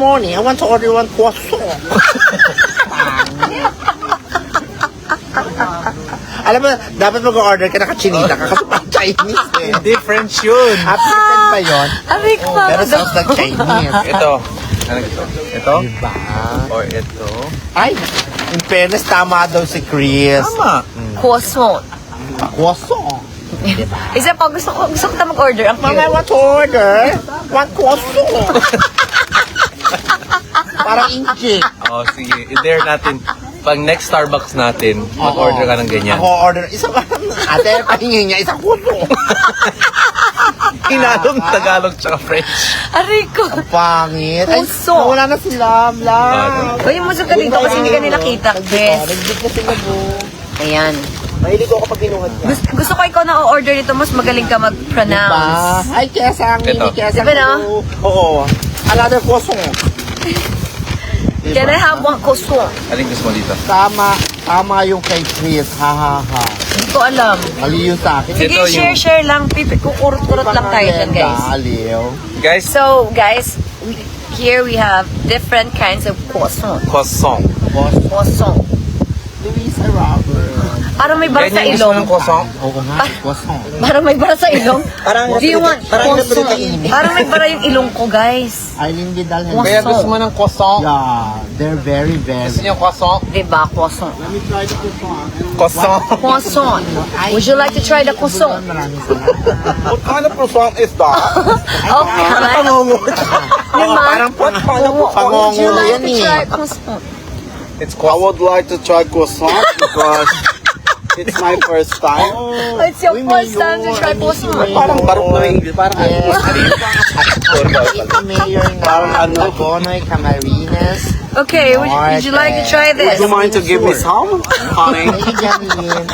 Morning, I want to order one croissant. Alam mo, dapat mag-order ka naka-chinita ka kasi pang Chinese eh. Hindi, French yun. African pa yun. Aray ko, Pero sounds like Chinese. Ito. Ano ito? Ito? Diba? Or ito? Ay, in fairness, tama daw si Chris. Tama. croissant. Croissant. Isa pa, gusto ko ta mag-order. Ang Mama, I cute. want to order one croissant. Parang inchik. Oh, sige. I-dare natin. Pag next Starbucks natin, mag-order ka ng ganyan. Ako order. Isa pa. Ate, pahingin niya. Isang kuso. Inalong Tagalog tsaka French. Aray ko. Ang pangit. Ay, Puso. wala na si Lam. Lam. Uy, musok ka dito kasi hindi ka nila kita, Chris. Nagdig na sila po. Ayan. Mahilig ako pag ginuhad niya. Gusto ko ikaw na o-order nito, mas magaling ka mag-pronounce. Ay, kesang. Ito. Mini kesang. Diba no? Oo. Another croissant. Can I have one croissant? Aling gusto mo dito? Tama yung kay Chris. Ha, ha, ha. Hindi ko alam. Mali yung sa akin. Sige, Ito yung- share lang. Kukurot-kurot lang tayo dyan, guys. Aliw. Guys, So, guys, here we have different kinds of croissant. croissant. Croissant. Luisa Robert. Parang may bara sa Ganyan gusto mo ng ilong. croissant? Oo nga, croissant. Parang may bara sa ilong. Do you want parang croissant? napilitainit. Parang may bara yung ilong ko, guys. Eileen Vidal. Croissant. Kaya gusto mo ng croissant? Yeah, they're very, very. Gusto niyo croissant? Diba, croissant? Let me try the croissant. Croissant. Croissant. Would you like to try the croissant? Maraming salamat. What kind of croissant is that? Okay. Diba? Parang Would you like yan to eh. try croissant? It's I would like to try croissant because it's my first time. It's your first time to try croissant. Parang barok na English. Parang Mayor ng Lagonoy, Camarines. Okay, would you like to try Would this? you mind to give me some, honey? Mayor Janine.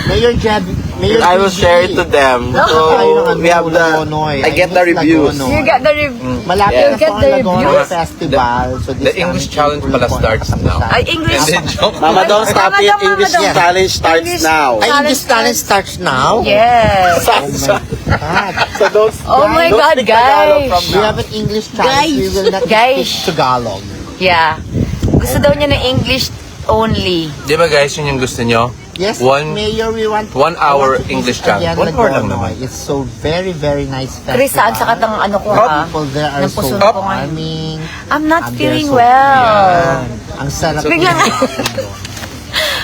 Mayor Jeb. Mayor I will share it to them. So we have the. I get the reviews. You get the review. Malapit You na get po ang the Lagonoy reviews? Festival. So The English challenge pala starts now. Ay, English. And then joke. Mama, don't stop Mama, it. don't, English Mama, don't. challenge starts English- now. Ay, English talent starts now? Yes. Oh my God. So don't. Oh my don't God, speak Tagalog from guys. We have an English challenge. We will not Guys. speak Tagalog. Yeah. Gusto daw niya ng English only. Di ba guys, yun yung gusto nyo? Yes, One- Mayor, we want 1 hour I want to English visit again challenge. 1 hour lang Lagonoy. naman. It's so very, very nice festival. Chris, saan sa katang ano ko ha? People there are Ng so puso ko nga. charming. I'm not and feeling they're so- well. Ang sarap. Biglang-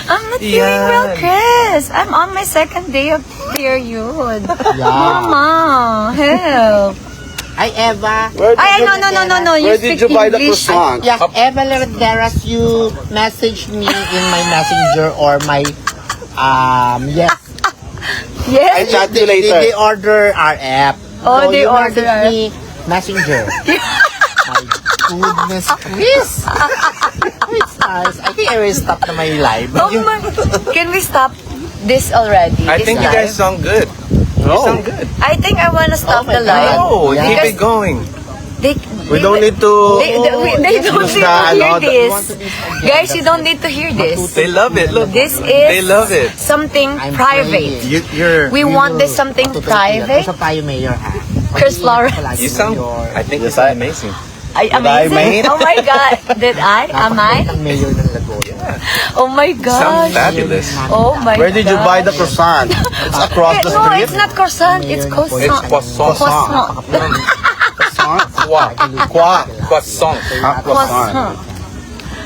I'm not feeling Yan. well, Chris. I'm on my second day of period. Yeah. Mama, help. Ay, Eva. Ay, no. You Where did speak you buy the English. croissant? Yeah, Eva Lerderas, you message me in my messenger or my, yes. I Yes. chat you later. They order our app. Oh, So they you order message our- me messenger. My goodness, Chris. It's nice. I think I will stop na my live. Oh my, can we stop this already? I This think you live? guys sound good. You No. sound good. I think I wanna stop Oh my the live. No, Yeah. keep Because it going. We don't need to. They don't need to Use hear the- You this. want to be again, Guys, you that's don't need to hear this. They love it. Look, This is they love it. something I'm private. praying. We want this something private. Sa tayo, Mayor, ha? Chris Lawrence. Palagi, You sound, Mayor. I think you sound amazing. Ay, I, amazing. mate? Oh my God. Did I? Am I? Napakagandang Mayor ng Lagonoy. Oh my Sound gosh. fabulous. Oh my God. Where did you buy the croissant? It's across the No, street. it's not croissant. It's It's croissant. croissant. Croissant. Croissant. Quoi? Croissant. Ah, croissant. Croissant.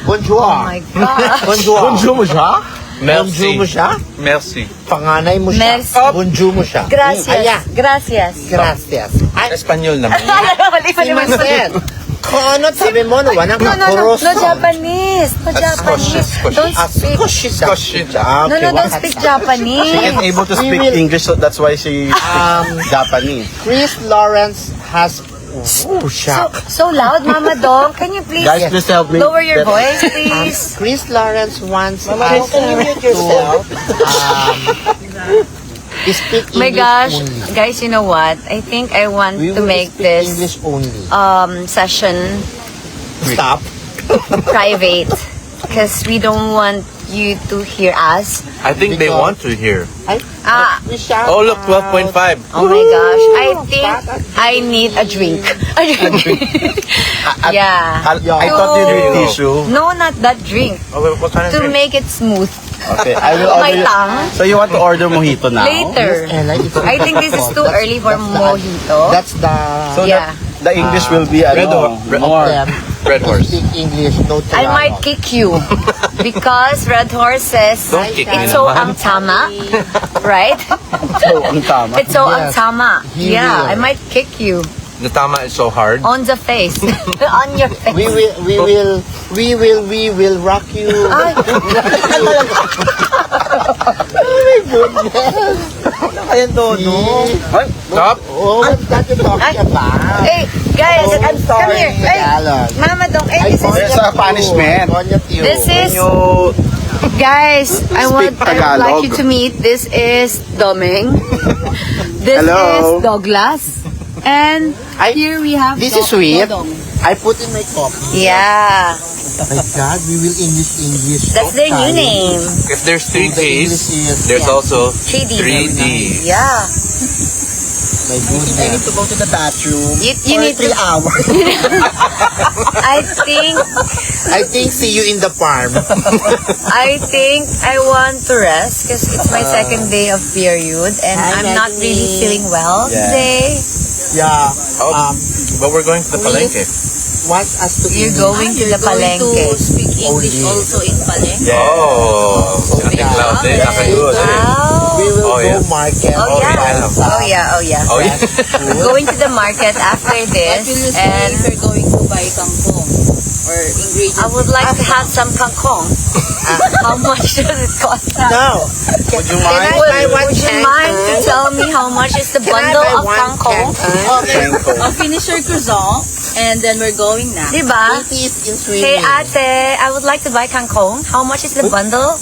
Bonjour. Oh my God. Bonjour. Bonjour mo siya? Merci. Bonjour mo siya? Merci. Panganay mo siya. Merci. Bonjour mo siya. Gracias. Aya. Gracias. Gracias. Ay, Espanyol naman. Mali si Marcel. Kono, sabi mo, no, walang No, Japanese. No Japanese. Don't speak. Koshida. No, don't speak Japanese. She's able to speak English, so that's why she speaks Japanese. Chris Lawrence has... Oh, siya. So loud, Mama Dong. Can you please Guys, please help me. lower your voice, please? Chris Lawrence wants us can you mute yourself? to speak English My gosh, only. guys, you know what? I think I want We to will make speak this English only. session Stop. private because we don't want you to hear us. I think they want to hear. We shout Oh, look, out. 12.5. Oh my gosh, I think I need a drink. Yeah. I thought you need tissue. No, not that drink. Oh, what kind of To drink? make it smooth. Okay, I will My order. tongue. So you want to order mojito now? Later. Ella, it's I think this is too early for mojito. That's the So Yeah. the English will be Red more. Red horse. Speak English, no I Tagalog. might kick you because Red Horse says Don't kick me it's so naman. ang tama, right? So, ang tama. It's so ang Yes. tama. He Yeah, will. I might kick you The tama is so hard. on the face, on your face. We will rock you. Ay, Ayan to, no? Ay, Stop. Oh, what's that you're talking about? hey, guys, I'm come sorry, here. Hey, Tagalog. Mama Dong, hey, this There's is a punishment. This is- You guys. I would Tagalog. like you to meet. This is Doming. This Hello. is Douglas, and here we have. This is sweet. Dodong. I put in my coffee. Yeah, My God, we will English. that's their new name. If there's three The English Ks, is, there's Yeah. also 3D. 3D. Yeah. my goodness. to go to the bathroom. You need to. hours. I think I think see you in the farm. I want to rest because it's my second day of period and Hi, I'm not Maggie. really feeling well Yeah. today. Yeah. Oh, but we're going to the Palenque. Want us to You're English. going to the palengke. speak English Only. also in Palengke. Oh, sinating cloud din. Wow. We will Oh, go yeah. market. Oh yeah. yeah. Oh yeah. Oh yeah. Oh, yeah. Going to the market after What will you this say and if you're going to buy kangkong or ingredients? I would like to have some kangkong. How much does it cost? No. Would you Can mind? would you mind to tell me how much is the bundle of kangkong? Finish your croissant and then we're going na. Diba? It is in Hey swimming. ate, I would like to buy kangkong. How much is the bundle?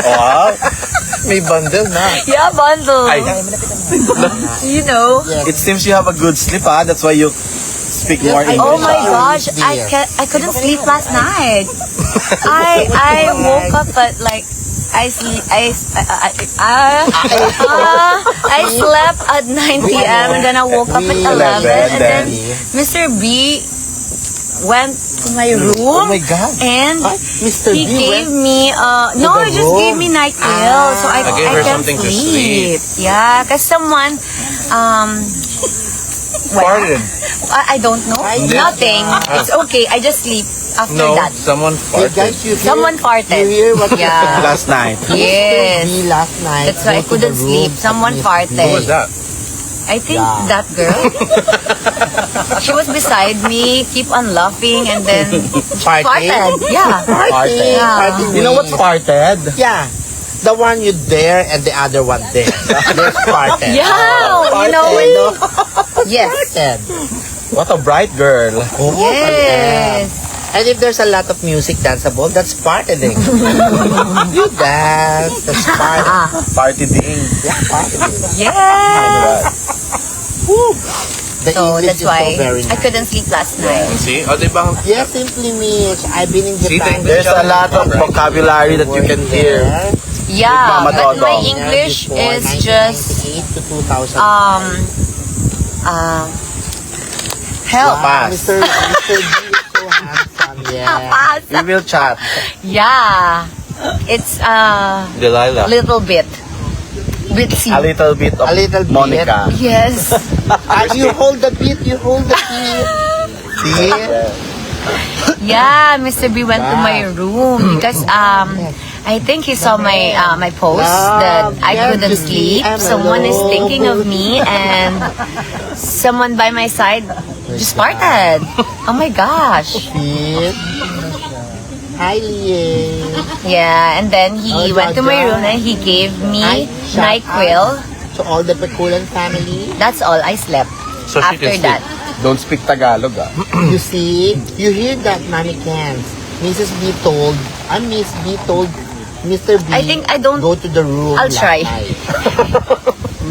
Wow. May bundle na. Yeah, bundle. Ay, You know. Yes. It seems you have a good sleep, ah. That's why you speak more I English. Oh my Ah. gosh, I couldn't sleep last night. I woke up at like I slept at 9 p.m. and then I woke up at 11 and then Mr. B went to my room Oh my God. and Mr. he B gave went- me no, the he just room? gave me NyQuil so I I gave her can't something to sleep. Yeah, because someone well, farted. I don't know. Nothing. It's okay. I just sleep after No, that. someone Hey farted. guys, you hear? Someone farted. You hear what Yeah. Last night. Yes. Mr. B last night? That's why I go to the couldn't sleep. room Someone of farted. Mr. Who was that? I think Yeah. that girl. She was beside me, keep on laughing, and then farted. Yeah. Farted. Yeah. Farted You know what's with- farted? Yeah. The one you there and the other one there. There's farted. Yeah. You know when. Yes. Farted. What a bright girl. Oh, Yes. And if there's a lot of music danceable, that's farting. You dance, that's farting. Party ding. Yeah, farting. Yes. The So English that's is why so very I nice. couldn't sleep last night. See? O, di ba? Yes, simply Mitch. I've been in See, Japan. thank There's a lot of vocabulary that you can hear. Yeah, Mama but my Dodong. English Before is just 1998 to 2000. help. Pass. Mr. B is so handsome. Yeah. We will chat. Yeah. It's a Delilah. little bit. Bitsy. A little bit of A little bit. Monica. Yes. You hold the beat. You hold the beat. See? Yeah, Mr. B went to my room because I think he saw my my post that I Love, couldn't yes, sleep. I'm Someone is alone. thinking of me and someone by my side just farted. Oh my gosh. Beat. Hi, Lie. Yeah, and then he Oh, went to my Jaja. room and he gave me Hi, shout NyQuil. To all the Peculian family. That's all. I slept So she after can sleep. that. Don't speak Tagalog, ah. You see? You hear that, Mommy Cans? Mrs. B told, Miss B told Mr. B, I think I don't- go to the room. I'll last try. night.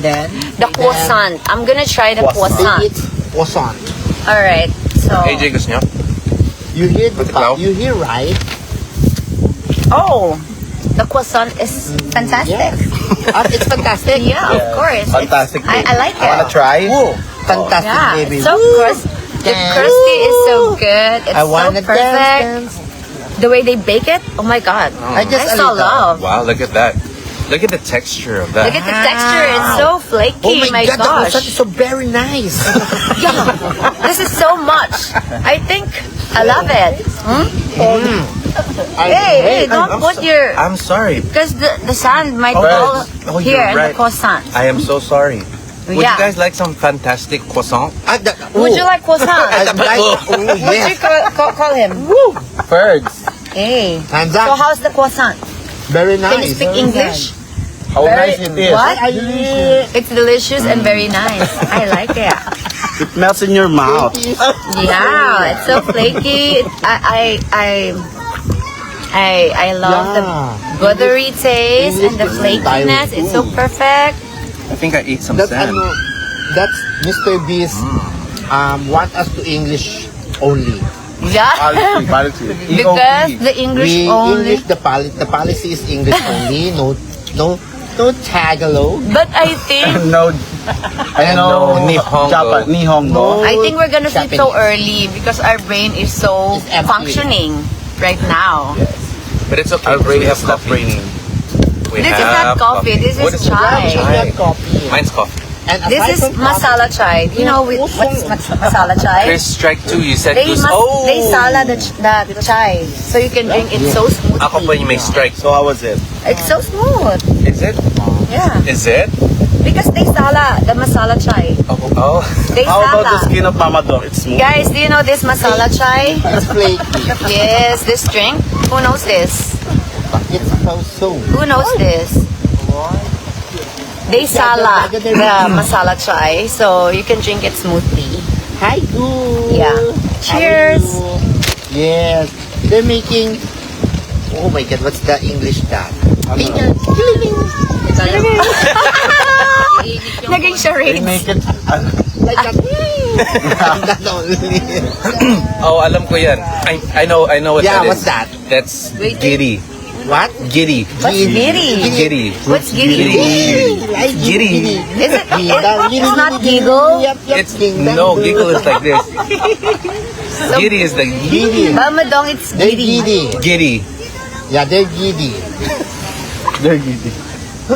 Then, The croissant. I'm gonna try the They croissant. eat croissant. All right. So AJ, gusto niya? You hear the Patiklaw? you hear right? oh, the croissant is fantastic. It's fantastic. Yeah, of course. Fantastic, I like it. Wanna try? Ooh, fantastic, Yeah, baby. it's so crusty. The crusty is so good. It's I so wanna perfect. dance. The way they bake it, oh my god. I just a saw little. love. Wow, look at that. Look at the texture of that. Look at the texture. It's so flaky. Oh my God, the gosh. croissant is so very nice. Yeah. This is so much. I think I love it. Hey, don't put your... I'm sorry. Because the sand might Oh, fall oh, here you're in the right. croissant. I am so sorry. Would Yeah. you guys like some fantastic croissant? Would you like croissant? I like, Would you yes. call him? Fergs. Hey. Hands So up. how's the croissant? Very nice. Can you speak English? How Very- nice it is. What? It's delicious and very nice. I like it. It melts in your mouth. Yeah, it's so flaky. I love the buttery taste and the flakiness. It's so perfect. I think I ate some That's, sand. that's Mr. Beast want us to English only. Yeah. Because the English We only. English, the policy is English only. No Tagalog. But I think No, I know Nihongo. Japan, Nihongo. I think we're gonna sleep so Japanese. early because our brain is so It's empty. functioning right now. But it's okay. We have coffee. We This is not have coffee. This What is it? chai. Chai. Coffee. Mine's coffee. And This aside is from coffee, masala chai. Do you know what's masala chai? Chris, strike two. You said They goose. they sala the chai so you can drink it so smoothly. Ako pa yung may strike. So how was it? It's so smooth. Is it? Yeah. Is it? Because they sala the masala chai. Oh. They How about the sala. skin of Mama Dog? It's smooth. Guys, do you know this masala chai? it's flaky. Yes, this drink. Who knows this? It's so. Who knows this? They sala the masala chai so you can drink it smoothly. Hi, Goo. Yeah. How are Cheers. you? Yes. They're making. Oh my God, what's the English that? Naging charades. Like that. That only. Oh, alam ko yan. I know what Yeah, that is. what's that? That's Wait. giddy. What? Giddy. What's giddy? Giddy. What's giddy? Like Giddy. Is it? It's not giggle. It's no giggle is like this. Giddy is the Giddy. Mama Dong, it's They're giddy. giddy. giddy. Yeah, they're giddy. They're giddy.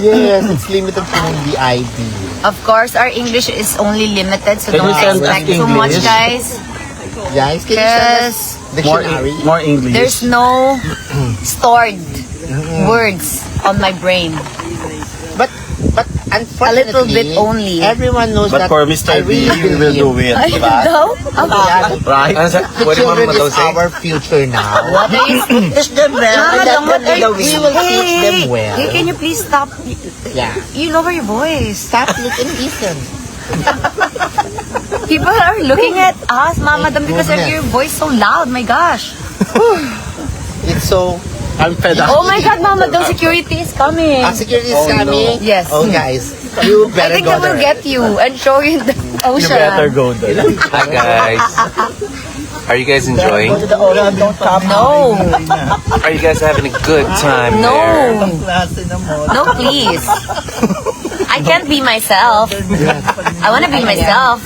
Yes, it's limited to VIP. Of course, our English is only limited, so Can don't you send us expect too much, English? guys. Guys, can you send us Because dictionary? More English. there's no stored words on my brain. But unfortunately, A little bit only. Everyone knows But that for Mr. I B, really we will do believe it. Diba? No? that Right? Ano sa? the What do you children want to is say? our future now. What are you... Mama Dong, what are you... We will teach them well. Hey, can you please stop? Yeah. You lower your voice. Stop, look, and listen. People are looking at us, Mama Dong, because of goodness. your voice so loud. My gosh. It's so... I'm fed up. Oh my God, Mama Dong, security is coming. Security is coming. Yes. Oh, guys, you I better think go they will there. get you and show you the You ocean. better go there. Hi guys. Are you guys enjoying? No. Are you guys having a good time No. there? No, please. I can't be myself. I want to be myself.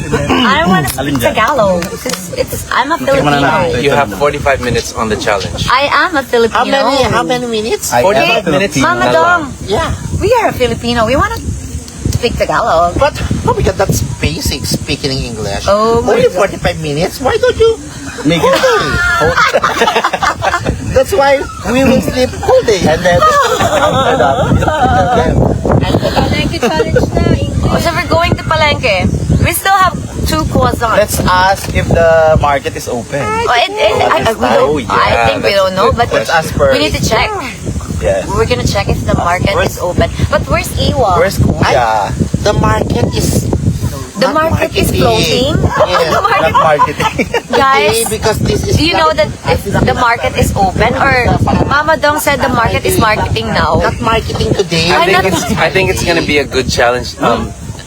I don't want to speak Tagalog. I'm a Filipino. You have 45 minutes on the challenge. I am a Filipino. How many minutes? 45 minutes Mama na lang. Dong, Yeah. we are a Filipino. We want to speak Tagalog. But, oh my God, that's basic speaking English. Oh my Only 45 minutes? Why don't you? Make it. That's why we will sleep all day. And then, I'm fed up. So we're going to Palenque. We still have 2 croissants. Let's ask if the market is open. We don't, I think we don't know, but Let's ask first. we need to check. Yes. We're gonna check if the market is open. But where's Iwa? Where's Kuya? The market is... The not market is marketing. floating. Yes. The market, Not marketing. guys, Because this is... do you know that if the market is open, or Mama Dong said the market is marketing now? Not marketing today. Why not? I think it's gonna be a good challenge.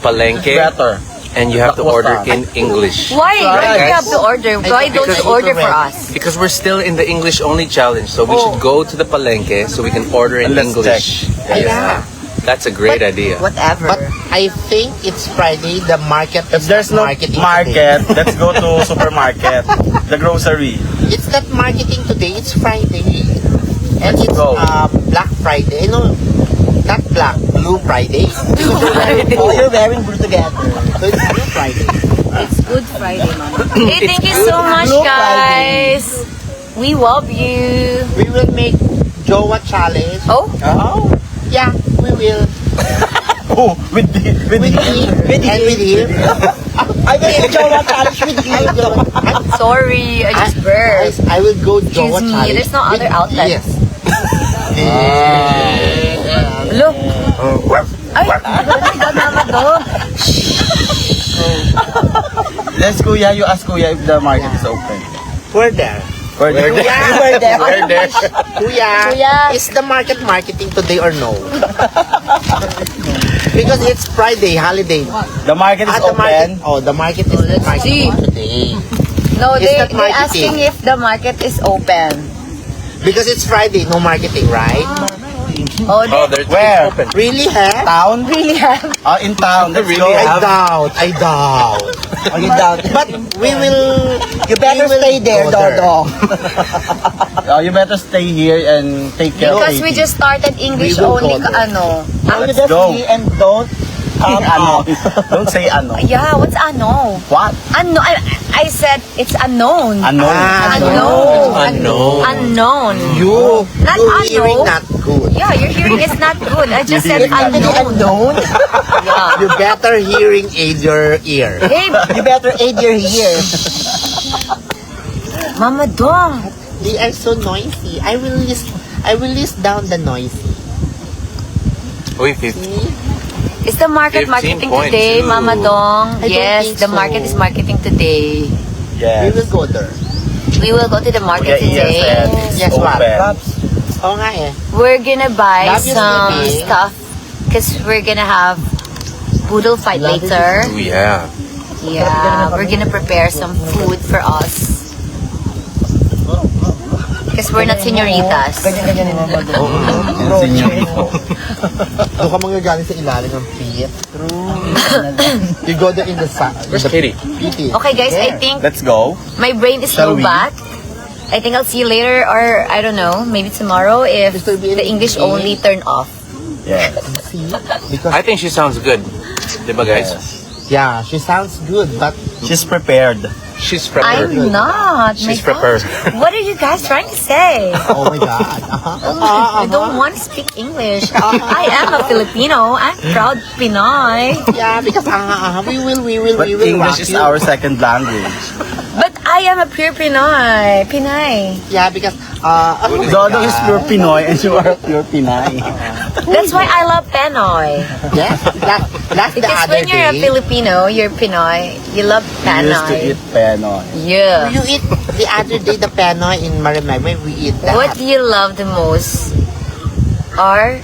Palenque. Better. and you have to order in English. Why? Why do you guys. have to order? Why don't you order for us? Because we're still in the English only challenge, so we should go to the palengke so we can order in Let's English. Yes. Yeah. That's a great idea. Whatever. But I think it's Friday. The market If is there's no not marketing market, let's go to supermarket, the grocery. Today. It's not marketing today. It's Friday, and Let's it's go. Black Friday. No, not Black, Blue Friday. Oh, you're wearing blue together. So it's Blue Friday. It's Good Friday, Mama. Hey, thank you so much, Blue guys. We love you. We will make Jowa challenge. Oh, Yeah, we will. Oh, with With me and with him. I will make Jowa challenge with you. sorry, I just burped. I will go Jowa me, challenge. there's no with- other outlet. Yes. Look. Ay, mama dog. Let's Kuya, you ask Kuya if the market is open. We're there. Where We're there. We're there. Kuya, Kuya. is the market marketing today or no? Because it's Friday, holiday. The market is The market, open. the market is let's see. marketing today. No, It's not they're marketing. asking if the market is open. Because it's Friday, no marketing, right? Oh, Oh, they there's Where? open. Really, huh? Town? really have. In town. Let's Really go. have- I doubt. You doubt. But we will. You better stay there, go there. Dodo. You better stay here and take care Because of we just started English We will only go there. Let's go. And don't ano. Don't say ano. Yeah, what's ano? What? Ano? I said it's unknown. Ano? Unknown. Unknown. Unknown. You, Not your ano. hearing not good. Yeah, your hearing is not good. I just said unknown. Yeah. You better hearing aid your ear. Hey, You better aid your ear. Mama Dong. They are so noisy. I will list down the noisy. Wait, 50. Is the market 15.2. marketing today, Mama Dong? I don't Yes, think the so. market is marketing today. We Yes. will go there. We will go to the market Kuya Ian today. said it's Yes, what? open. Oo nga eh. We're gonna buy Love you, some baby. stuff because we're gonna have poodle fight later. Oh, yeah. Yeah, we're gonna prepare some food for us. Because we're not senoritas. Doon ka mangyagaling sa ilalim ng pit. You go there in the sun. Where's Katie? Okay guys, I think Let's go. my brain is Shall low we? back. I think I'll see you later or I don't know, maybe tomorrow if Mr. Bean, the English only turn off. Yes. See? Because, I think she sounds good. Diba, guys? yeah, she sounds good, but She's prepared. She's prepared. I'm not. She's my God. prepared. What are you guys trying to say? oh my God. I don't want to speak English. I am a Filipino. I'm proud Pinoy. Yeah, because we will But English rock is you. our second language. But I am a pure Pinoy. Pinay. Yeah, because Dodo is pure Pinoy and you are pure Pinay. That's why I love Pinoy. yes, that's the Because other when you're a day. Filipino, you're Pinoy. You love We used to Pinoy. eat Penoy. Yeah. You eat the other day the penoy in Marimay. We eat that. What do you love the most? Or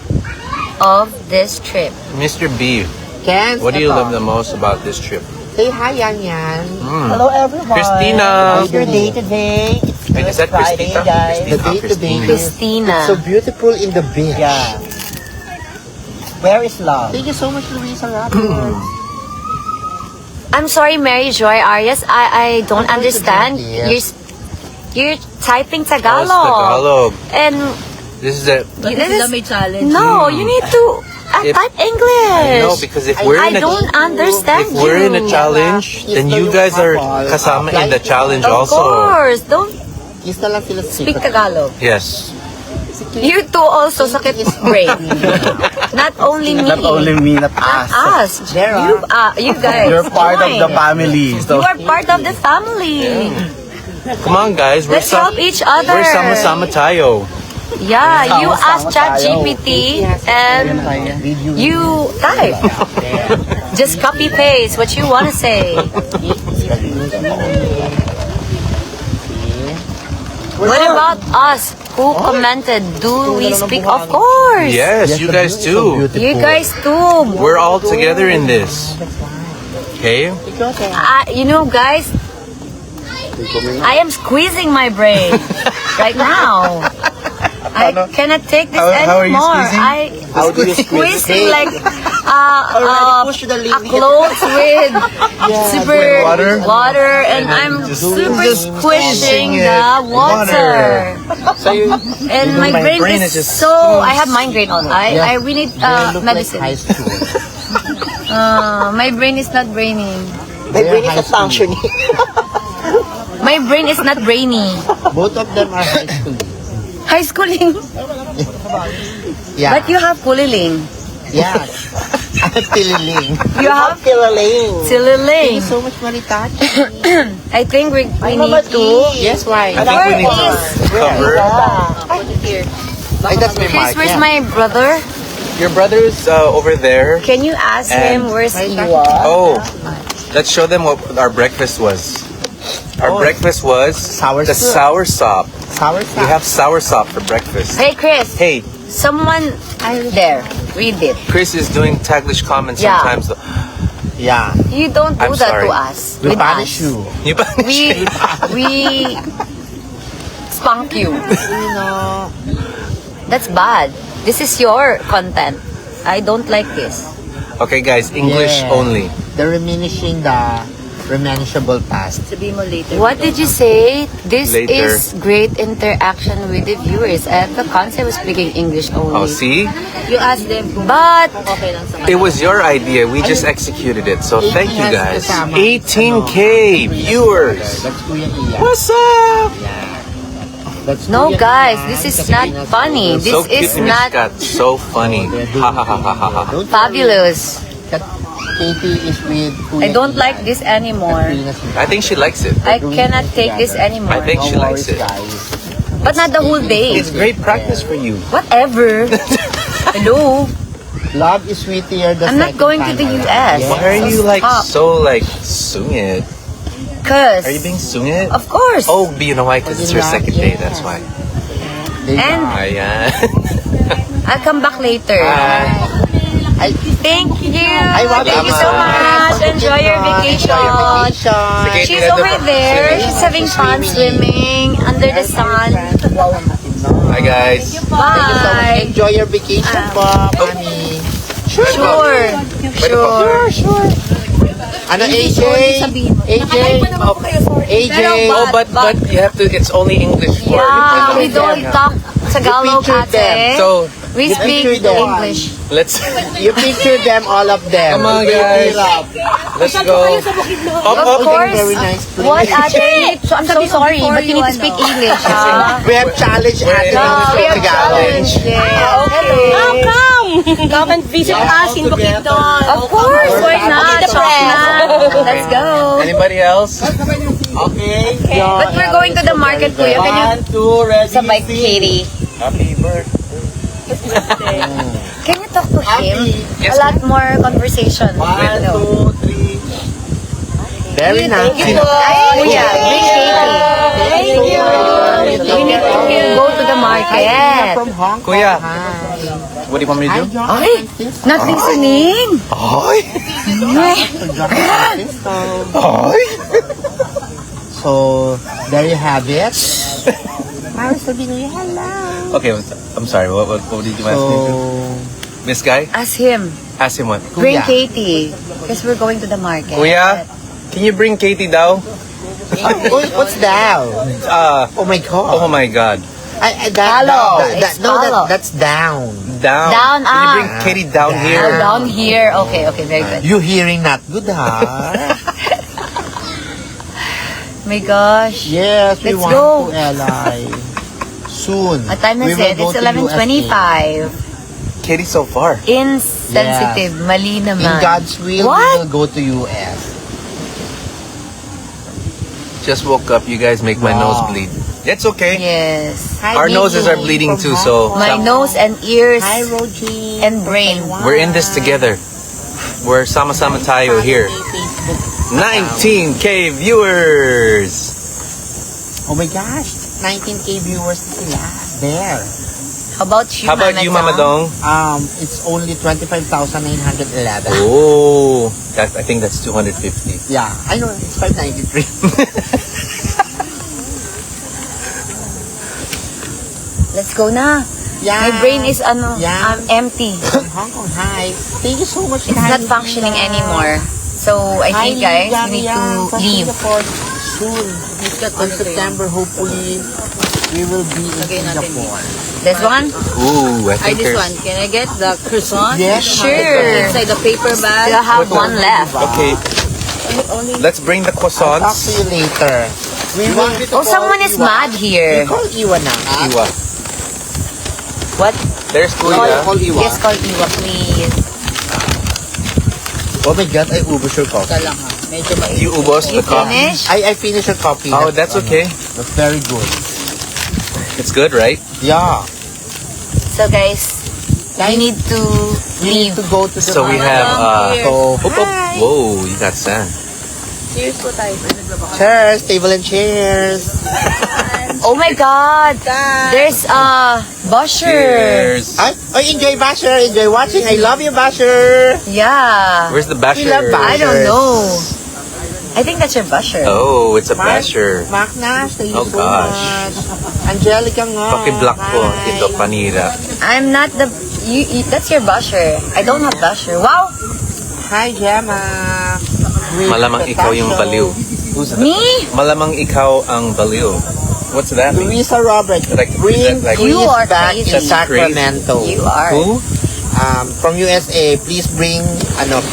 of this trip? Mr. B, Kens, what do you ito. love the most about this trip? Say hi, Yan Yan. Hello everyone. Christina. How's your day today? It's Wait, is that Christina? The day today. Christina. So beautiful in the beach. Yeah. Where is love? Thank you so much, Luisa Roberts. I'm sorry, Mary Joy Arias. I don't What was understand. the name, dear? You're typing Oh, Tagalog. it's Tagalog. And This is a... But This sila is- may challenge. no, you need to If- type English. No, because if we're I in a... don't understand If we're in a you. challenge, Yes, then no, you yung guys are couple. kasama in the challenge Of also. course, don't Is na lang sila speak Tagalog. Yes. You two also sakit brain. Not only me. Not only me, not Not us. us. Gerard. You guys. You're part of Join. the family. You So are part of the family. Come on, guys. Let's help each other. We're sama-sama tayo. Yeah, you Sama-sama ask tayo. ChatGPT and you type. Just copy paste what you want to say. What about us? Who commented? Do we speak? Of course. Yes, you guys too. You guys too. We're all together in this. Okay. You know, guys, I am squeezing my brain right now. I cannot take this How are you anymore. squeezing? How do you squeeze? Squeezing like push the limit. clothes with super With water. and I'm super just squishing pushing it. the water. So you. And my brain, brain is is just so. I have migraine on. I we need They look medicine. like high school. My brain is not braining. My brain is not functioning. My brain is not brainy. Both of them are high school. High schooling. Yeah. But you have kuliling. Yeah. I'm tililing. You have tililing. So much Maritachi. I think we need to. Yes, why? I think we need to cover. Ay, that's my Chris, mark. where's Yeah. my brother? Your brother's over there. Can you ask And- him where's Iwa? Oh, let's show them what our breakfast was. Our breakfast was Sour the soup. sour sop. Sour We have sour sop for breakfast. Hey, Chris. Hey, Someone there. Read it. Chris is doing Taglish comments Yeah. sometimes. Though. Yeah. You don't do I'm that sorry. to us. We with punish us. you. We spunk you. You know. That's bad. This is your content. I don't like this. Okay, guys, English Yeah. only. They're diminishing the reminisceable past. Sabihin mo later. What did you say? This Later. is great interaction with the viewers. I the concept was speaking English only. Oh, see? You ask them kung But okay lang sa It was your idea. We just executed it. So thank you guys. Kasama. 18K viewers. That's Kuya Iya. What's up? That's no, Kuya guys, Iya, this is sabihin not natin. funny. This So cute is ni Miss not Kat. So funny. Ha ha ha ha ha ha. Don't fabulous. Kat- Katie is with Kuya I don't Iya. like this anymore. I think she likes it. I cannot take this anymore. I think she No likes worries, it. guys. But not the whole day. It's great practice for you. Whatever. Hello. Love is sweeter the I'm not second going to time the around. US. Yeah. Why are you like Stop. so like sungit? Cause Are you being sungit? of course. Oh, you know why? Because it's her second day. That's why. They And- are. Ayan. I'll come back later. I Thank you. want Thank you so much. Enjoy your vacation. Sige. She's over there. She's having fun swimming under the sun. Hi guys. Bye. Enjoy your vacation po, Mami. Sure. Sure. Ano, AJ? AJ? AJ? Oh, but you have to. It's only English for. Yeah, we don't talk Tagalog, You picture them. ate. So We speak picture them. English. let's You picture them, all of them. Come on, guys. let's go. Up, Of up. course. Very nice place. What, ate? So I'm so sorry, but you need to speak English, ha? We have challenge at We have challenge. Yeah, okay. Come and visit us in Bukidnon. Of course, why not? Let's go. Anybody else? Okay. But we're going to the market, Kuya. Can you 2, ready, sabay Katie? Happy birthday. Can you talk to him? Yes, A lot more conversation. 1, 2, 3. Very nice. Thank you. Kuya, bring Katie. Thank you. We need to go to the market. From Hong Kong. Kuya. Hi. What do you want me to do? Ay, not listening. Ay! Ay! So, there you have it. Mara sabihin niya, hello. Okay, I'm sorry. What did you ask me to? So, This guy? Ask him. Ask him what? Bring Kuya. Katie. Because we're going to the market. Kuya, can you bring Katie down? what's that? Oh my God. Oh my God. Follow. It's follow. That's down. Down. Down, Can you bring ah. Katie down Oh, here? down here. Okay, very good. You hearing not good, ha? My gosh. Yes, we Let's want go. to LI. Soon. What time We is will it? go It's to 11:25. Katie's so far. Insensitive. Mali USA. naman. In God's will, What? we will go to US. Just woke up. You guys make my Wow. nose bleed. It's okay. Yes. Our noses are bleeding too, so My nose and ears Hi, Rogie. and brain. we're in this together. We're sama-sama tayo here. 19K viewers. Oh my gosh, 19K viewers na sila. There. How about you, How about you, Mama Dong? It's only 25,911. Oh, I think that's 250. Yeah, I know, it's 593. Let's go na. Yeah. My brain is Yeah. empty. From Hong Kong, hi. Thank you so much. It's not functioning anymore. So I think, guys, we need to leave. Soon. On September, hopefully, we will be in Lagay natin Singapore. This one? Ooh, I Ay, think this there's... one. Can I get the croissant? Yes. Sure. Inside the paper bag. Still have one left. Okay, let's bring the I'll talk croissants. to you later. We will. Oh, someone is mad We here. call Iwa na. Iwa. What? There's Call Kuya. Iwa. Yes, call Iwa, please. Oh my God, I ubos your coffee. Ito lang ha. Medyo mainit. You ubos You the coffee. finish? I finished your coffee. Oh, that's okay. That's very good. It's good, right? Yeah. So, guys, we need to We need leave. to go to the So we have, Cheers. So, Oop, oop. Whoa, you got sand. Cheers po tayo. cheers, table and cheers. Oh my God! There's a Busher. Cheers. Ay, enjoy Basher, enjoy watching. I love you, Basher. Yeah. Where's the We love basher? I don't know. I think that's your Busher. Oh, it's a basher. Mark Nash, thank you Oh, so gosh. much. Angelica nga. Paki-block ko, Hi. Tito Panira. I'm not the. That's your Busher. I don't have Busher. Wow. Hi, Gemma. Great Malamang ikaw yung baliw. Who's that? Me? Malamang ikaw ang baliw. What's that mean? Luisa Robert, Like, bring is that like- Chris You are back crazy. in Sacramento. You are. Who? From USA, please bring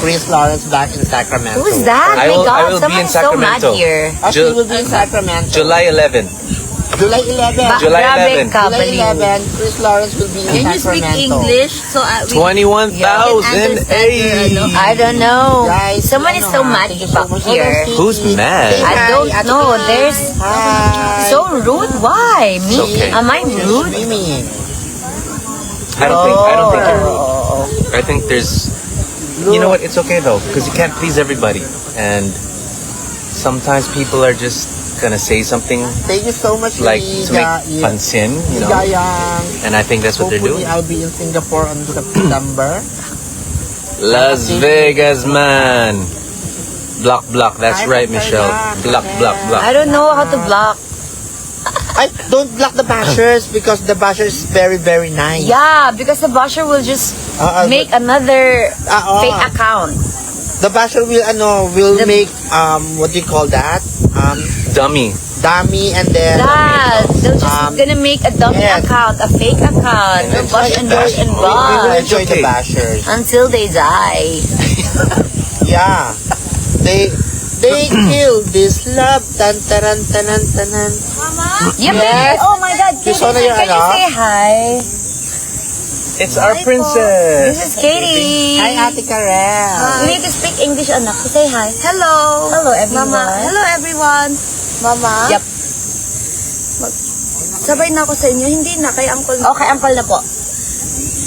Chris Lawrence back in Sacramento. Who's that? I My will- I God, will be someone in is so mad Sacramento. here. She will be in Sacramento. July 11. July 11. July Grabe 11. ka, July baliw. 11, Chris Lawrence will be in Can you speak Sacramento. English? So we 21,000. Yeah. Hey. I don't know. Guys, Someone is so mad thank you so back much. here. Who's mad? I don't know. There's Hi. so rude. Why? Me? okay. Am I rude? Swimming. I don't think you're rude. I think there's... You know what? It's okay though, because you can't please everybody. And sometimes people are just gonna say something Thank you so much, like to make pansin, you know? Ligayang. And I think that's what they're Hopefully, doing. I'll be in Singapore on September. Las Vegas, man. Block. That's Hi, right, Papa Michelle. Jack. Block. I don't know how to block. I don't block the bashers because the basher is very, very nice. Yeah, because the Busher will just make another fake account. The basher will make what do you call that? Dummy. Dummy and then Yeah, they'll just gonna make a dummy yes. account, a fake account. They'll bush and bush and we will bush enjoy the okay. bashers. until they die. Yeah. They kill this love. Tan taran tanan tanan. Yep. Yes. Oh my God, Katie, saw na yung can you ano? say hi? It's our This princess. is Katie. Hi, Ate Karel. You need to speak English, anak. Say hi. Hello. Hello, everyone. Mama. Hello, everyone. Mama. Yep. Sabay na ako sa inyo. Hindi na. Kay uncle na. Okay, uncle na po.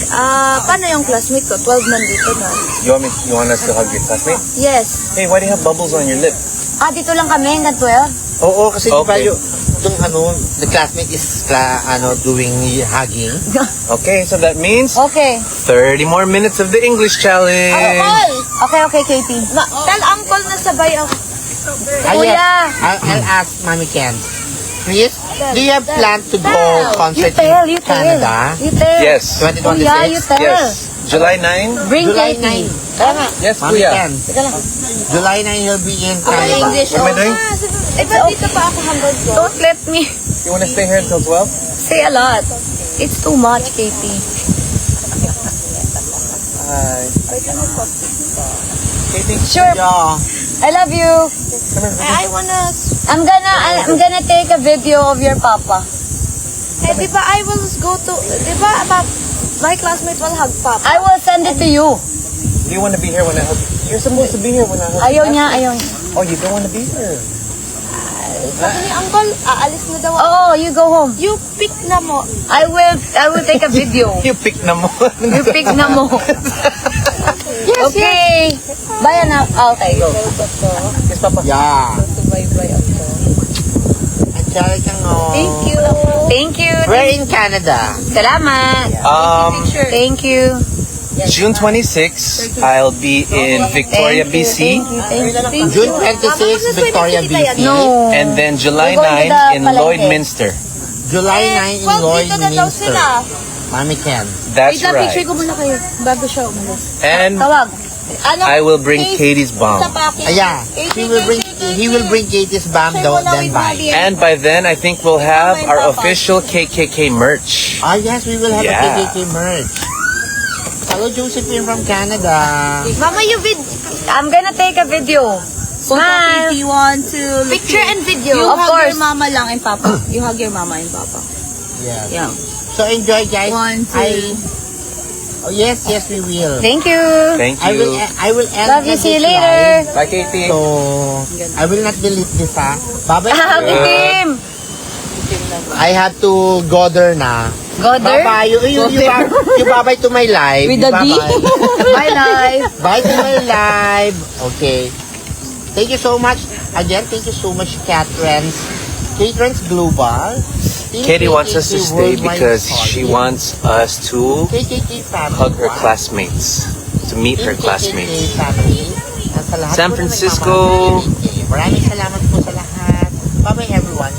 Paano yung classmate ko? 12 nandito na. You want us to hug your classmate? Yes. Hey, why do you have bubbles on your lip? Dito lang kami hanggang 12. Oo, kasi Okay. di ba the classmate is doing hugging. Okay, so that means Okay. 30 more minutes of the English challenge. Okay, Katie. Tell uncle na sabay ako. Kuya. I'll ask Mommy Ken. Chris, do you have plan to go concert You in tell. Canada? You tell. Yes. 2026? Kuya, you tell. Yes. July 9? Bring July Katie. 9. Tama. Yes, Mommy Kuya. Ken. July 9 he'll be in Canada. English. What am I doing? Ba't dito pa ako hanggang 12? Don't let me You want to stay here until 12? say a lot. It's too much, Katie. Hi. Sure. Yeah. I love you. I wanna... I'm gonna take a video of your papa. di ba I will go to... Di ba my classmate will hug Papa? I will send it to you. Do you want to be here when I hug? You're supposed to be here when I hug. Ayaw niya. Oh, you don't want to be here. Sabi ni uncle, aalis na daw ako. Oh, you go home. You pick na mo. I will take a video. You pick na mo. You pick na mo. Okay. Bye na. Okay, go. Yes, Papa. Yeah. Bye-bye ako. Dahil kang Thank you. Thank you. We're in Canada. Salamat. Thank you. June 26, I'll be in Victoria, BC. Thank you. June 26, Victoria, BC. No. And then July We're going to 9 the in Palengke. Lloydminster. July 9 in Well, dito na daw Lloydminster. sila. Mami Ken. That's Picture right. ko muna kayo bago siya umalis. And Tawag. Ano? I will bring Case Katie's bomb. Sa package. Yeah, he will bring Katie's bomb though, then buy. And by then, I think we'll have our official KKK merch. Ah, yes, we will have Yeah. a KKK merch. Hello, Josephine from Canada. Mama, you I'm gonna take a video. Smile. If you want to picture and video. you Of hug course. your mama lang and papa. You hug your mama and papa. Yes. Yeah. So enjoy, guys. 1, 2. Oh, yes, we will. Thank you. Thank I will you. end Love you. this See you live. later. Bye, Katie. So, I will not delete this, ha? Bye-bye. Happy team. I have to go there na. Go there. Bye-bye. You bye-bye to my live. With You the D. bye-bye. Bye, live. Bye to my live. Okay. Thank you so much. Again, thank you so much, Catrans Global. Katie wants us to KKK stay Worldwide because Story. she wants us to KKK family. hug her classmates, to meet her KKK classmates. family. At sa lahat San po ng Francisco. nagmamahal kay KKK. Maraming salamat po sa lahat. Bye-bye everyone.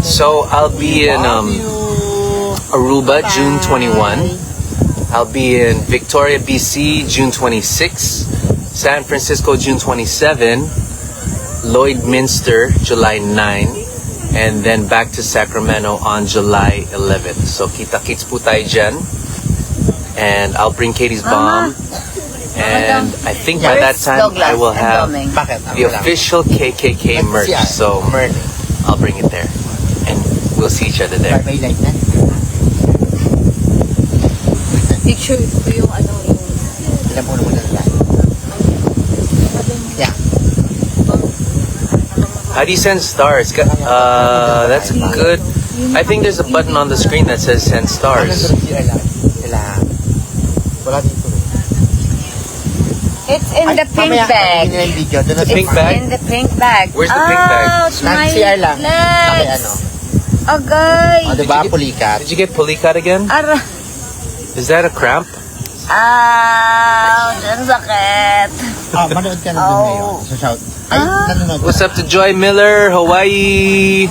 So I'll be in Love you. Aruba, June Bye. 21. I'll be in Victoria, BC, June 26. San Francisco, June 27. Lloydminster, July 9. And then back to Sacramento on July 11. So kita-kits po tayo dyan. And I'll bring Katie's bomb. And I think by that time I will have Bakit? the official KKK merch. So I'll bring it there. And we'll see each other there. Bye-bye like that. Picture ko yung ano yung Ilan po naman ang live. Yeah. How do you send stars? That's good. I think there's a button on the screen that says send stars. Wala dito. It's in the pink Mamaya, bag. hindi na yung video. Doon na The pink sa- bag? In the pink bag. Where's the pink bag? Ouch, my CR lang. Okay, legs. ano. Agay. O, diba, pulikat? Did you get pulikat again? Ara. Is that a cramp? Ouch, ang sakit. Oh, manood ka na dun ngayon. Sa shout. Ay, nanonood ka What's na. up to Joy Miller, Hawaii?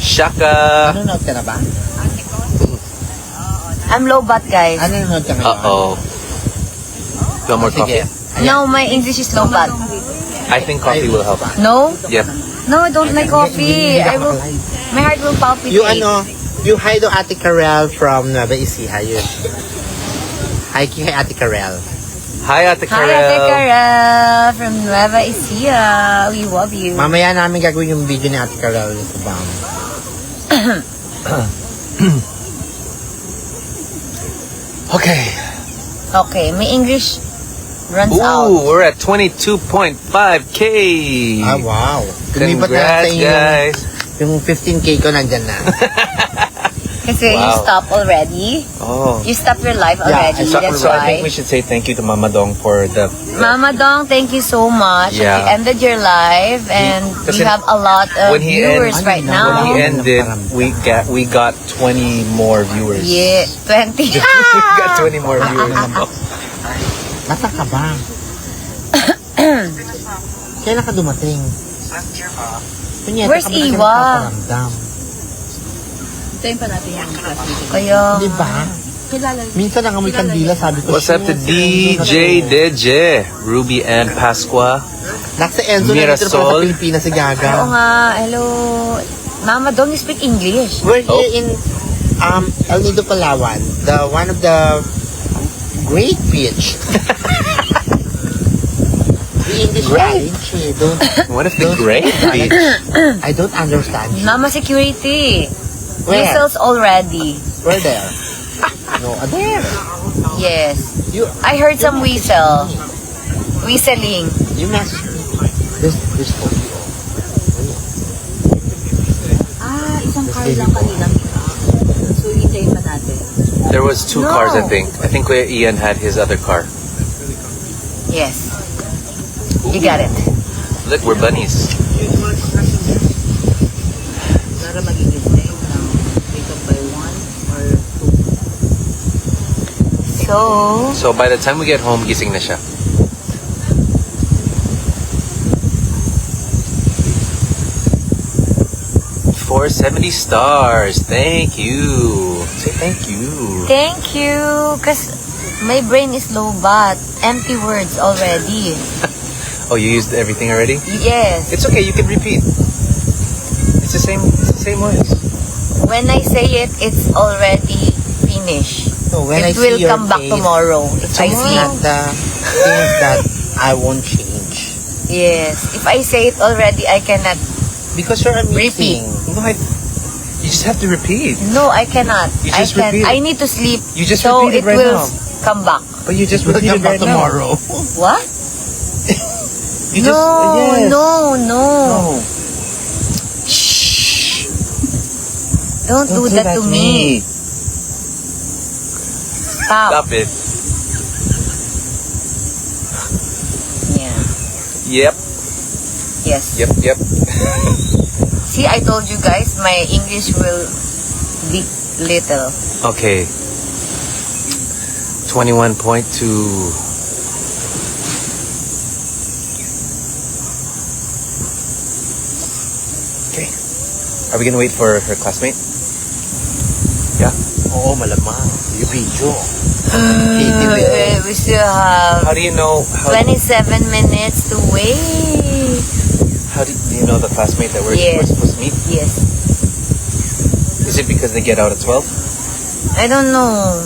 Shaka. Nanonood ka na ba? I'm low bat, guys. Nanonood ka ngayon? Uh-oh. You want more Sige. coffee? No, my English is low bat. I think coffee will help. No? Yep. No, I don't like coffee. Hindi I ka will. makalive. My heart will palpitate. You hi to Ate Karel from Nueva Ecija. Yun. Hi kay Ate Karel. Hi, Ate Hi, Ate Karel. Karel from Nueva Ecija. We love you. Mamaya namin gagawin yung video ni Ate Karel sa BAM. Okay. Okay, my English runs out. Ooh, we're at 22.5K. Ah, wow. Lumipat na Congrats, sa inyo guys. yung 15K ko nandyan na. Kasi you Wow. stop already. Oh. You stop your life Yeah, already. So, That's so I think why. we should say thank you to Mama Dong for the Mama Dong, thank you so much. Yeah. You ended your life and Kasi we have a lot of when he viewers end- right When now. When he ended, we got 20 more viewers. Yeah, 20. we got 20 more viewers. Nasaan ka ba? Kailan ka dumating? Punyeta Where's ka ba na Iwa? nagpaparamdam? tayo pa natin yung classmate. Kaya, Di ba? Kilala. Minsan ang amoy kandila, sabi ko. What's up to "Shit, DJ Deje, Ruby and Pasqua? Nasa Enzo na dito pa sa Mirasol. Pilipinas si oo Gaga. nga, hello. Mama Dong, you speak English. We're Oh. here in El Nido, Palawan. The one of the great beach. The English challenge. Don't, What if the great beach? I don't understand you. Mama Security. Where? Whistles already. We're there. No, there. Yes. You, I heard some whistle. Whistling. you messaged me. This for you. Isang car lang kanina. So, hintayin pa natin. There was two No. cars, I think. I think Kuya Ian had his other car. Yes. You got it. Look, we're bunnies. So by the time we get home, gising na siya. 470 stars. Thank you. Say thank you. Thank you. Because my brain is low bat. Empty words already. Oh, you used everything already? Yes. It's okay. You can repeat. It's the same words. When I say it, it's already finished. So when It I will see your come back face, tomorrow if I it's see not it. the things that I won't change. Yes. If I say it already, I cannot. Because you're amazing. No, you just have to repeat. No, I cannot. You just repeat it. I need to sleep. You just so repeat it it right will now. come back. But you just We'll repeat come it right back tomorrow. What? You no, just yes. no. Shh. Don't do that to me. Stop. Stop it. Yeah. Yep. Yes. Yep. See, I told you guys, my English will be little. Okay. 21.2. Okay. Are we gonna wait for her classmate? Yeah. Oo, malamang. Yung video. We still have How do you know? 27 minutes to wait. How do you know the classmate that we're Yes. supposed to meet? Yes. Is it because they get out at 12? I don't know.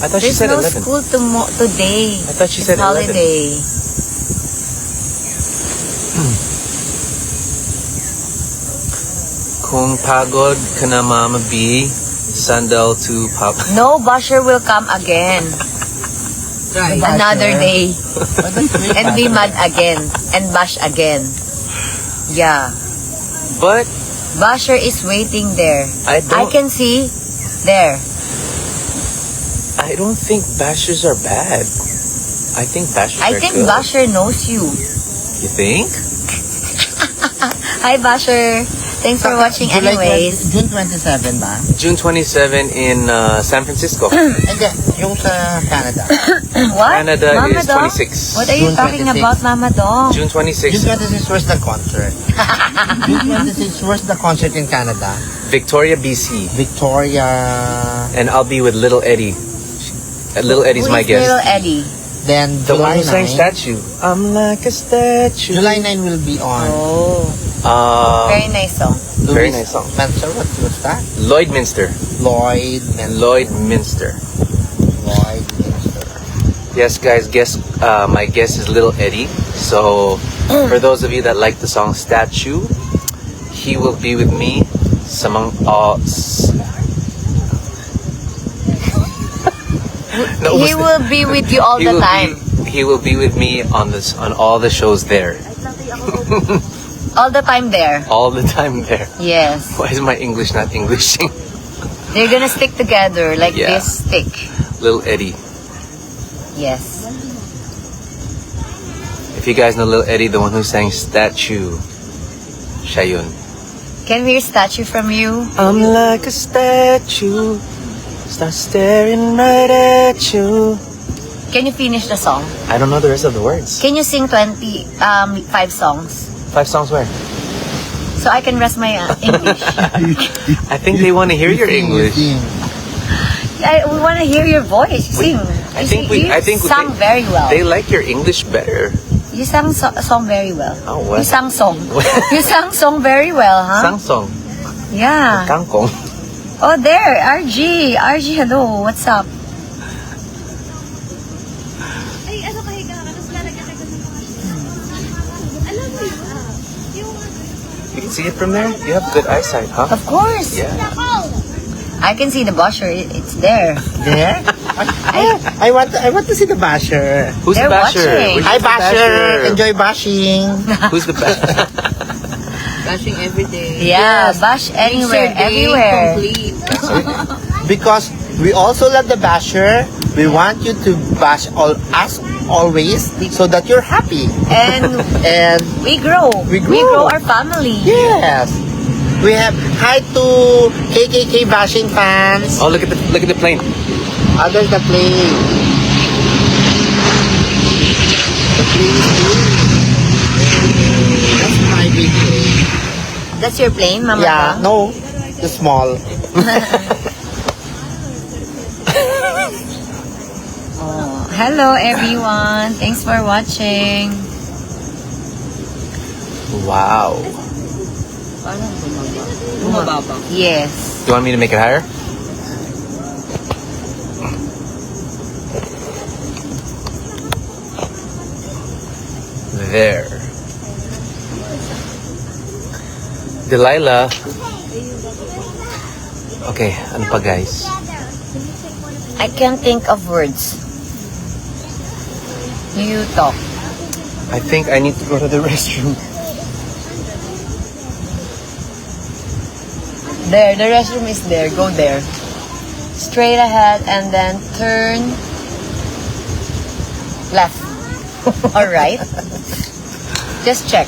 I thought she There's said no 11. school today. I thought she It's said 11. holiday. Kung pagod ka na, Mama B, sandal to pop. No, Basher will come again. Another day. And be mad again. And bash again. Yeah. But Basher is waiting there. I I don't. can see there. I don't think bashers are bad. I think bashers I are think good. Basher knows you. You think? Hi, Basher. Thanks for watching anyways. June 27 ba? June 27 in San Francisco. Hindi, yung sa Canada. What? Canada Mama is Dong? 26. What are you June talking 26. about, Mama Dong? June 26. June 26, where's the concert? June 26, where's the concert in Canada? Victoria, BC. Victoria. And I'll be with Little Eddie. Little Eddie's Who my is Little guest. Eddie? Then The one July who sang 9. Statue. I'm like a statue. July 9 will be on. Oh, very nice song. Very nice song. Spencer, what's that? Lloydminster. Lloyd Minster. Lloydminster. Lloyd Minster. Yes, guys, my guest is Little Eddie. So, for those of you that like the song Statue, he will be with me. He will be with you all the time. He will be with me on all the shows there. All the time there. All the time there. Yes. Why is my English not Englishing? They're gonna stick together like Yeah. this stick. Little Eddie. Yes. If you guys know Little Eddie, the one who sang Statue, siya yun. Can we hear statue from you? I'm like a statue, start staring right at you. Can you finish the song? I don't know the rest of the words. Can you sing 5 songs? 5 songs where? So I can rest my English. I think they want to hear your English. We want to hear your voice. You sing. I think we- You I think sang they- very well. They like your English better. You sang song very well. Oh, what? You sang song. You sang song very well, huh? Sangsong, Yeah. kangkong. Oh, there. RG. RG, hello. What's up? Ay, ano kahiga ka? Tapos lalagyan ka ng alam mo yun, You can see it from there. You have good eyesight, huh? Of course. Yeah. I can see the Basher. It's there. There? I want to see the basher. Who's They're the basher? watching. Where's Hi, the basher. Enjoy bashing. Who's the basher? Bashing every day. Yeah, bash anywhere, everywhere. Complete. Because we also love the basher. We want you to bash us always so that you're happy. And And we grow. We grow. our family. yes, we have hi to KKK bashing fans. Oh, look at the plane. Others the plane. The plane is big. That's my big plane. That's your plane, Mama? Yeah, Dong? no, the small. Oh, hello everyone. Thanks for watching. Wow. Bumababa. Yes. Do you want me to make it higher? There. Delilah. Okay, ano pa guys? I can't think of words. You talk. I think I need to go to the restroom. There, the restroom is there. Go there. Straight ahead and then turn left. Or right. Just check.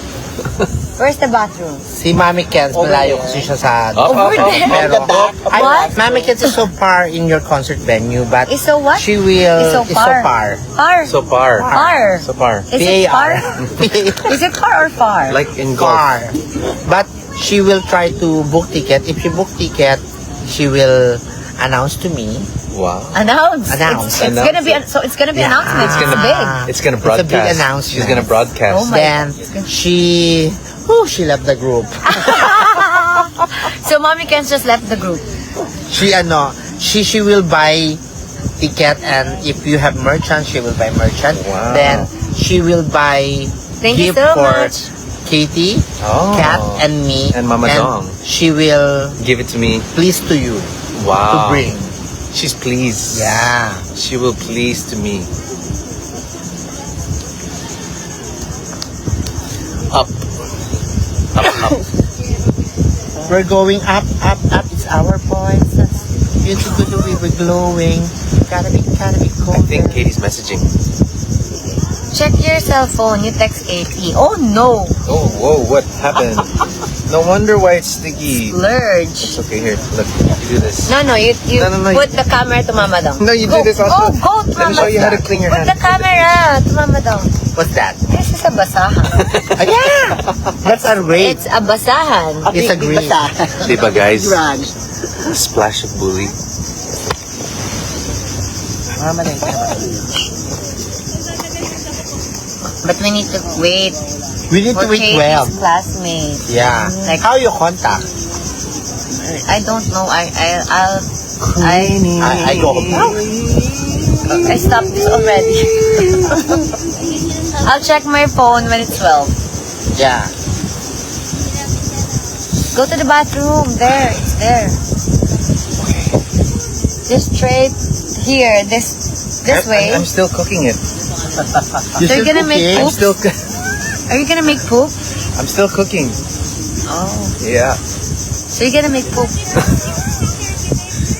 Where's the bathroom? Si Mami Kens, malayo kasi siya sa... Over there. Pero, What? Mami Kens is so far in your concert venue, but Is so what? she will... Is so far. Far. So far. Far. So far. Is it far? P-A-R. Is it far or far? Like in golf. Far. But she will try to book ticket. If she book ticket, she will announce to me. Wow. Announce. Announce. It's gonna be so it's gonna be Yeah. announcement. It's It's gonna- big. It's gonna It's a broadcast. big announcement. She's gonna broadcast. Oh my- Then she left the group. So Mommy Ken's just left the group. She will buy ticket, and if you have merchant, she will buy merchant. Wow. Then she will buy Thank you gift so for much. Katie, Oh. Kat, and me. And Mama Dong. She will Give it to me. please to you to Wow. bring. She's pleased. Yeah. She will please to me. Up. Up. We're going up, up, up. It's our points. Beautiful, we were glowing. Gotta be cold. I think Katie's messaging. Check your cell phone. You text Katie. Oh no, Oh, whoa, what happened? No wonder why it's sticky. splurge. It's okay, here, look, you do this. No, you No. put the camera to Mama Dong. No, you Go, do this also. Go to Let me Mama show you how to Dong. clean your Put hand. the camera to Mama Dong. What's that? This is a basahan. Yeah, that's our grade. It's a basahan. It's a green. Diba, guys? A splash of bully. But we need to wait We need for to wait Katie's 12. classmate. Yeah. Like How you contact? I don't know. I I go home now. I stopped this already. I'll check my phone when it's 12. Yeah. Go to the bathroom. There. It's there. Just straight here. This way. I'm still cooking it. So you're gonna make I'm poop? still, Are you gonna make poop? I'm still cooking. Oh. Yeah, So you're gonna make poop?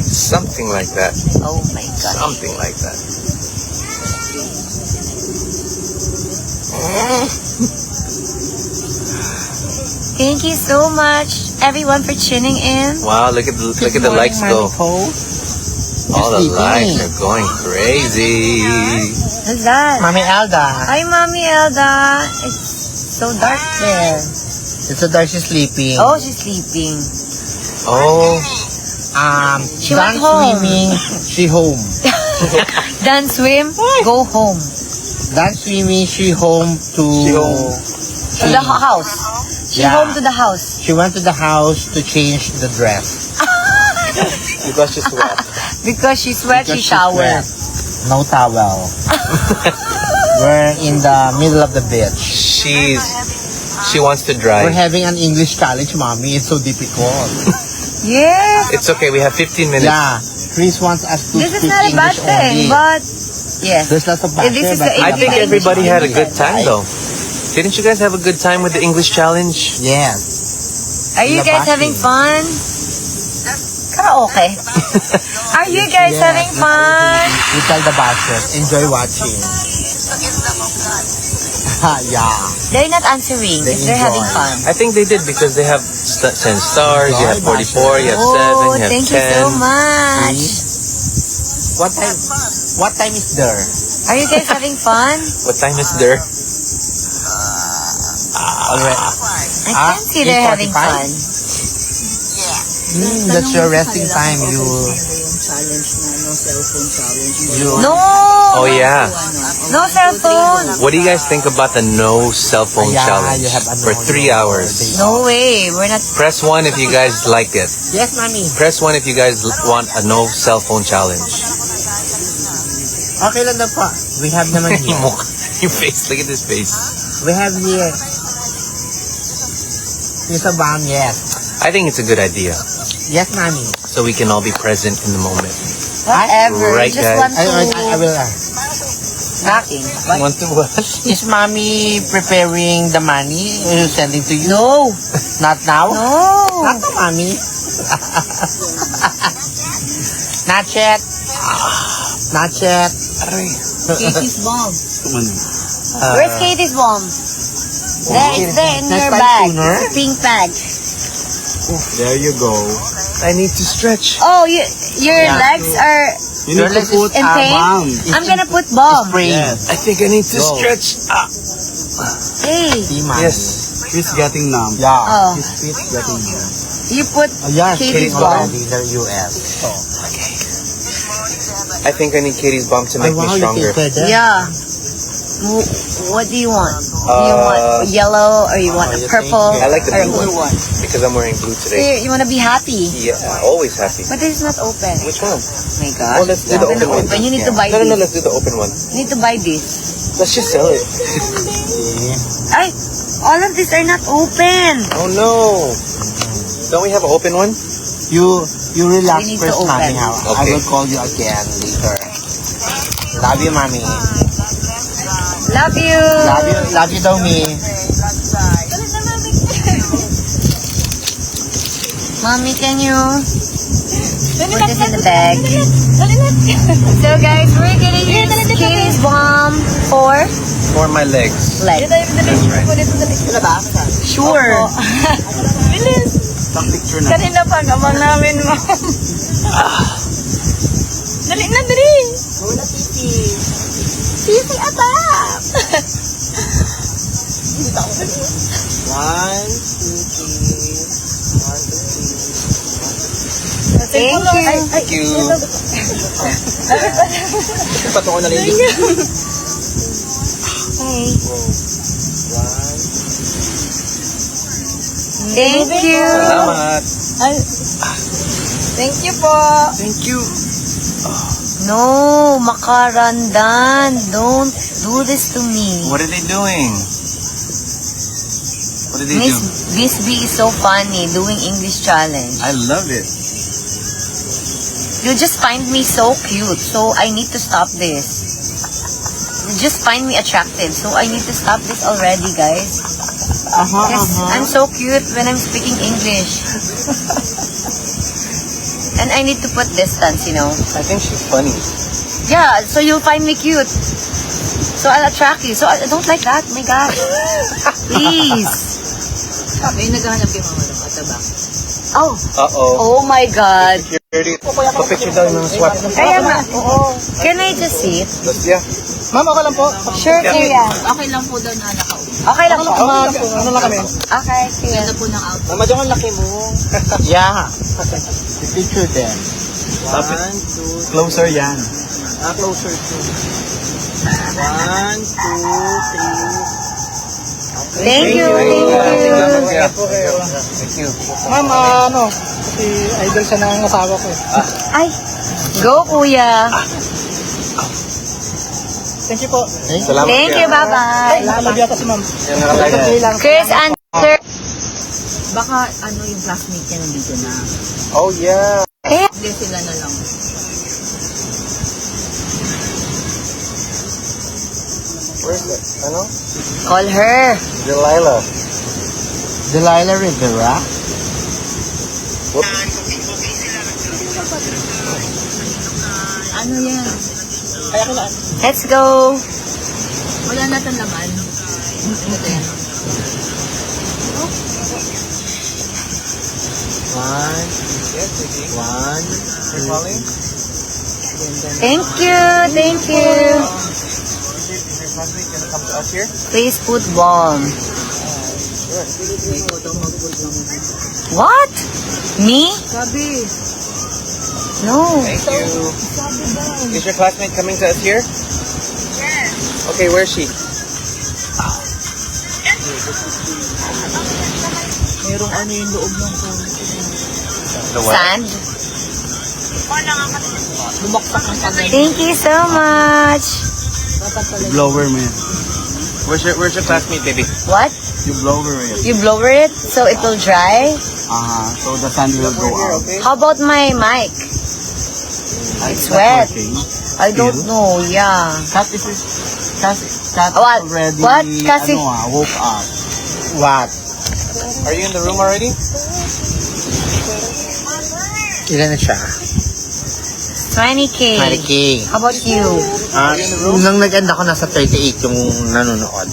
something like that. Oh my god. Something like that. Thank you so much, everyone, for tuning in. Wow, look at the likes go. All the sleeping. likes are going crazy. Who's that? Mami Elda. Hi, Mommy Elda. It's so dark there. It's a dark, she's sleeping. Oh, she's sleeping. Oh, She done went home. swimming, she home. Done swim, go home. Done swimming, she home to... To the house. She Yeah. home to the house. She went to the house to change the dress. because she's wet. Because she sweat, she Because she's showered. wet. No towel. We're in the middle of the beach. She wants to dry. We're having an English challenge, Mommy. It's so difficult. Yes. It's okay. We have 15 minutes. Yeah. Chris wants us to This is speak not a bad English thing, only. but yes. There's lots of bad This is but the I think English everybody had a good challenge. time though. Didn't you guys have a good time with the English challenge? Yes. Are you guys Labashing. having fun? Karaoke. Are you guys Yes. having fun? We tell the bashers, enjoy watching. Yeah. They're not answering They if they're having enjoy. fun. I think they did because they have 10 stars, you have 44, you have 7, Oh, you have thank 10. you so much. What time is there? Are you guys having fun? What time is there? Already. I can't see they're having 8:45? fun. That's your resting time. You yung challenge na no cellphone challenge. No! Oh yeah. No cell phone! What do you guys think about the no cell phone Yeah, challenge you have a for no 3 hours? No way. We're not... Press 1 if you guys like it. Yes, mommy. Press 1 if you guys want a no cell phone challenge. Okay lang na po. We have naman Yung here. mukha- Your face, look at this face. We have here. Yung sa bomb, yes. I think it's a good idea. Yes, mommy. So we can all be present in the moment. Whatever. Right, We just guys. want to... I will. Knocking. Want to watch? Is mommy preparing the money sending to you? No! Not now? No! Not now, mommy. Not yet. Not yet. Katie's mom. Where's Katie's bomb? There, it's there in Next your time bag. sooner. It's a pink bag. There you go. I need to stretch. Oh, your legs are You need to Let's put in pain? bomb. I'm gonna put bomb. Spray. I think I need to Go. stretch. Hey, See, mommy. Yes. She's getting numb. Yeah. Oh. His feet getting numb. you put Yes, Katie's bomb. bomb. In the US. I think I need Katie's bomb to make me stronger. Yeah. What do you want? Do you want yellow or you want a purple? I like the or blue one because I'm wearing blue So today. you want to be happy. Yeah, always happy. But this is not open. Which one? Oh my Oh, God. let's do the open one. But you need to buy No, this. let's do the open one. You need to buy this. Let's just sell it. Ay, all of these are not open. Oh no! Don't we have an open one? You relax We need to first, open. mommy. I Okay. will call you again later. Love you, mommy. Love you. Love you, daw, me. Mommy, can you put this in the bag? So guys, we're gonna use Katie's bomb for For my legs. legs. Sure. Isang picture na. Kanina pa, gamang namin, ma'am. Dali na, dali. Sisi, atap. 1, 2, 3. Thank you. Thank you. Patungo na lang. Thank you. Salamat. Thank you po. Thank you. No, Makarandan, don't do this to me. What are they doing? What did they do? Miss B is so funny doing English challenge. I love it. You just find me so cute, so I need to stop this. You just find me attractive, so I need to stop this already, guys. Yes, I'm so cute when I'm speaking English. And I need to put distance, you know. I think she's funny. Yeah, so you'll find me cute. So I'll attract you. So I don't like that. Oh my God. Please. May naghahanap yung mga katabang. Oh. Uh-oh. Oh my God. Security. Pa-picture daw ng swap. Kaya nga. Can I just see it? Yeah. Ma'am, ako lang po. Sure, Kuya. Okay lang po daw na nakaupo. Okay lang po. Ano lang kami? Okay, Kuya. Ganda po ng outfit. Mama, ang laki mo. Yeah. Picture them. 1, 2, Closer yan. closer to. 1, 2, 3. Thank you. Thank you. Ma'am, si idol siya ng asawa ko. Ay. Go, Kuya. Thank you po. Salamat. Thank you. Bye-bye. Love yata si ma'am. Yan nakalagay. Chris, answer. Baka ano yung classmate niya nandito na. Oh yeah. Hindi sila na lang. Where's that? Ano? Call her. Delilah. Delilah Rivera. Ano yan? Let's go. Wala na itong laman. Ito yan. 1. Thank you, thank you. Please put bomb. What? Me? Sabi. No. Thank you. Is your classmate coming to us here? Yes. Okay, where is she? Merong ano yung loob ng The what? Sand? bumaksak ng pagay. Thank you so much. Dapat pala Blower mo yan. Where's your classmate, baby? What? You blower it. You blower it so it will dry? So the sand will go out. How about my mic? It's wet. I don't know, yeah. Cat What? already What? Kasi- woke up. What? Are you in the room already? Ilan na siya? 20K. 20K. How about you? Nung nag-end ako, nasa 38 yung nanonood.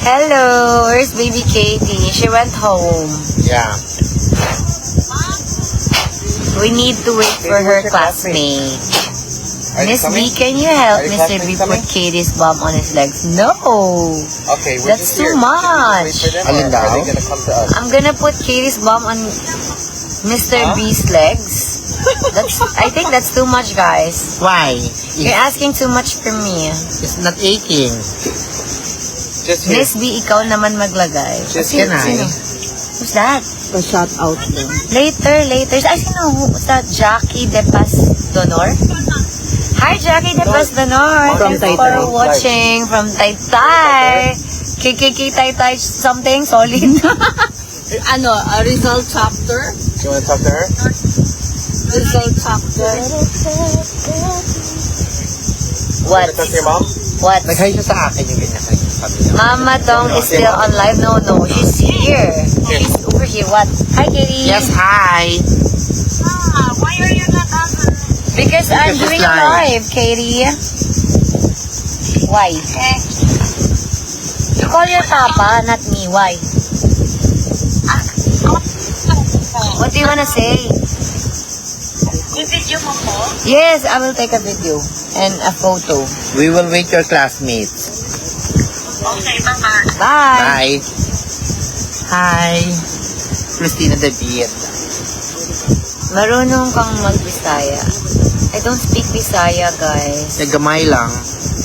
Hello, where's baby Katie? She went home. Yeah. We need to wait for her classmate. Are you Miss coming? B, can you help Are your Mr. B classmates coming? put Katie's bum on his legs? No! Okay, we're That's just too here. much. Should we just wait for them, Alin or are daw? they gonna come to us? I'm gonna put Katie's bum on Mr. B's legs. I think that's too much, guys. Why? You're asking too much for me. It's not aching. Just here. Miss B, ikaw naman maglagay. Just Can I? Who's that? pa-shout out lang. Later. I sino? Who's that? Jackie De Paz Donor? Hi, Jackie De Paz Donor. From Thanks Taytay. for watching from Taytay. KKK Taytay something solid. Ano, a result chapter? You wanna talk to her? Result chapter. What? Wanna talk to your mom? What? Nag-hi siya sa akin yung ganyan kanina sabi niya. Mama Dong is still on live. No, she's here. She's over here. What? Hi, Katie. Yes, hi. Because I'm she's doing a live. live, Katie. Why? You call your papa, not me. Why? What do you wanna say? I-video mo po? Yes, I will take a video and a photo. We will wait your classmates. Okay, bye-bye. Bye. Bye. Hi. Christina David. Marunong kang mag-Bisaya. I don't speak Bisaya, guys. Gamay lang.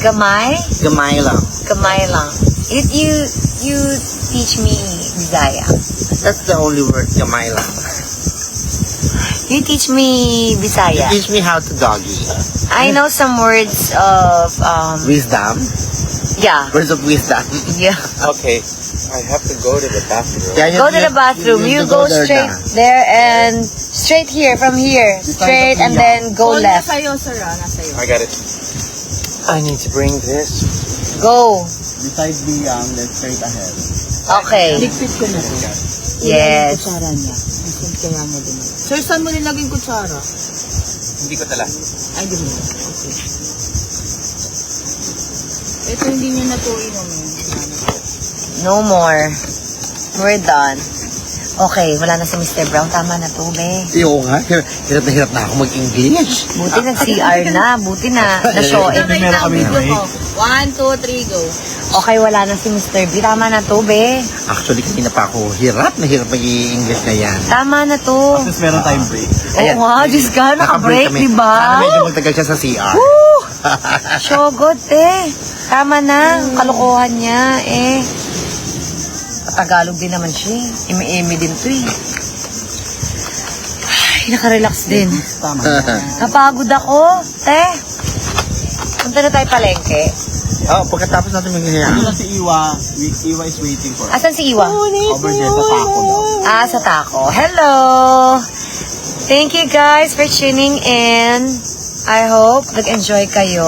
Gamay? Gamay lang. Gamay lang. You teach me Bisaya. That's the only word, gamay lang. You teach me Bisaya. Teach me how to doggy. I know some words of Wisdom. yeah. Words of wisdom. Yeah. Okay. I have to go to the bathroom. Yeah, Go to the bathroom. You go there straight na. there and straight here from here. Straight and then go Oh, left. Nasa'yo, sir, nasa'yo. I got it. I need to bring this. Go. Beside the let's straight ahead. Okay. Ligpit ko na to. Yes. Kutsara niya. Nasaan kaya mo din? Sir, saan mo nilaging kutsara? Hindi ko tala. Ay, di mo. Okay. Ito hindi niya na to inumin. No more. We're done. Okay, wala na si Mr. Brown. Tama na to, be. Oo nga, hirap na ako mag-English. Buti nag-CR na. Buti na na-show. Meron kami video ko. 1, 2, 3, go. Okay, wala na si Mr. B. Tama na to, be. Actually, kanina pa ako hirap mag-i-English na yan. Tama na to. Tapos meron time break. Oo nga, Diyos ka, naka-break, di ba? Sana medyo magtagal siya sa CR. Woo! Shogod, eh. Tama na. Kalokohan niya, eh. Tagalog din naman siya. Imi-imi din to, eh. Ay, naka-relax din. Tama. Napagod ako, eh. Punta na tayo palengke. Oh, pagkatapos natin mag-iyan. Ano na si Iwa? Iwa is waiting for us. Asan si Iwa? Over there sa taco daw. Ah, sa taco. Hello! Thank you guys for tuning in. I hope nag-enjoy kayo.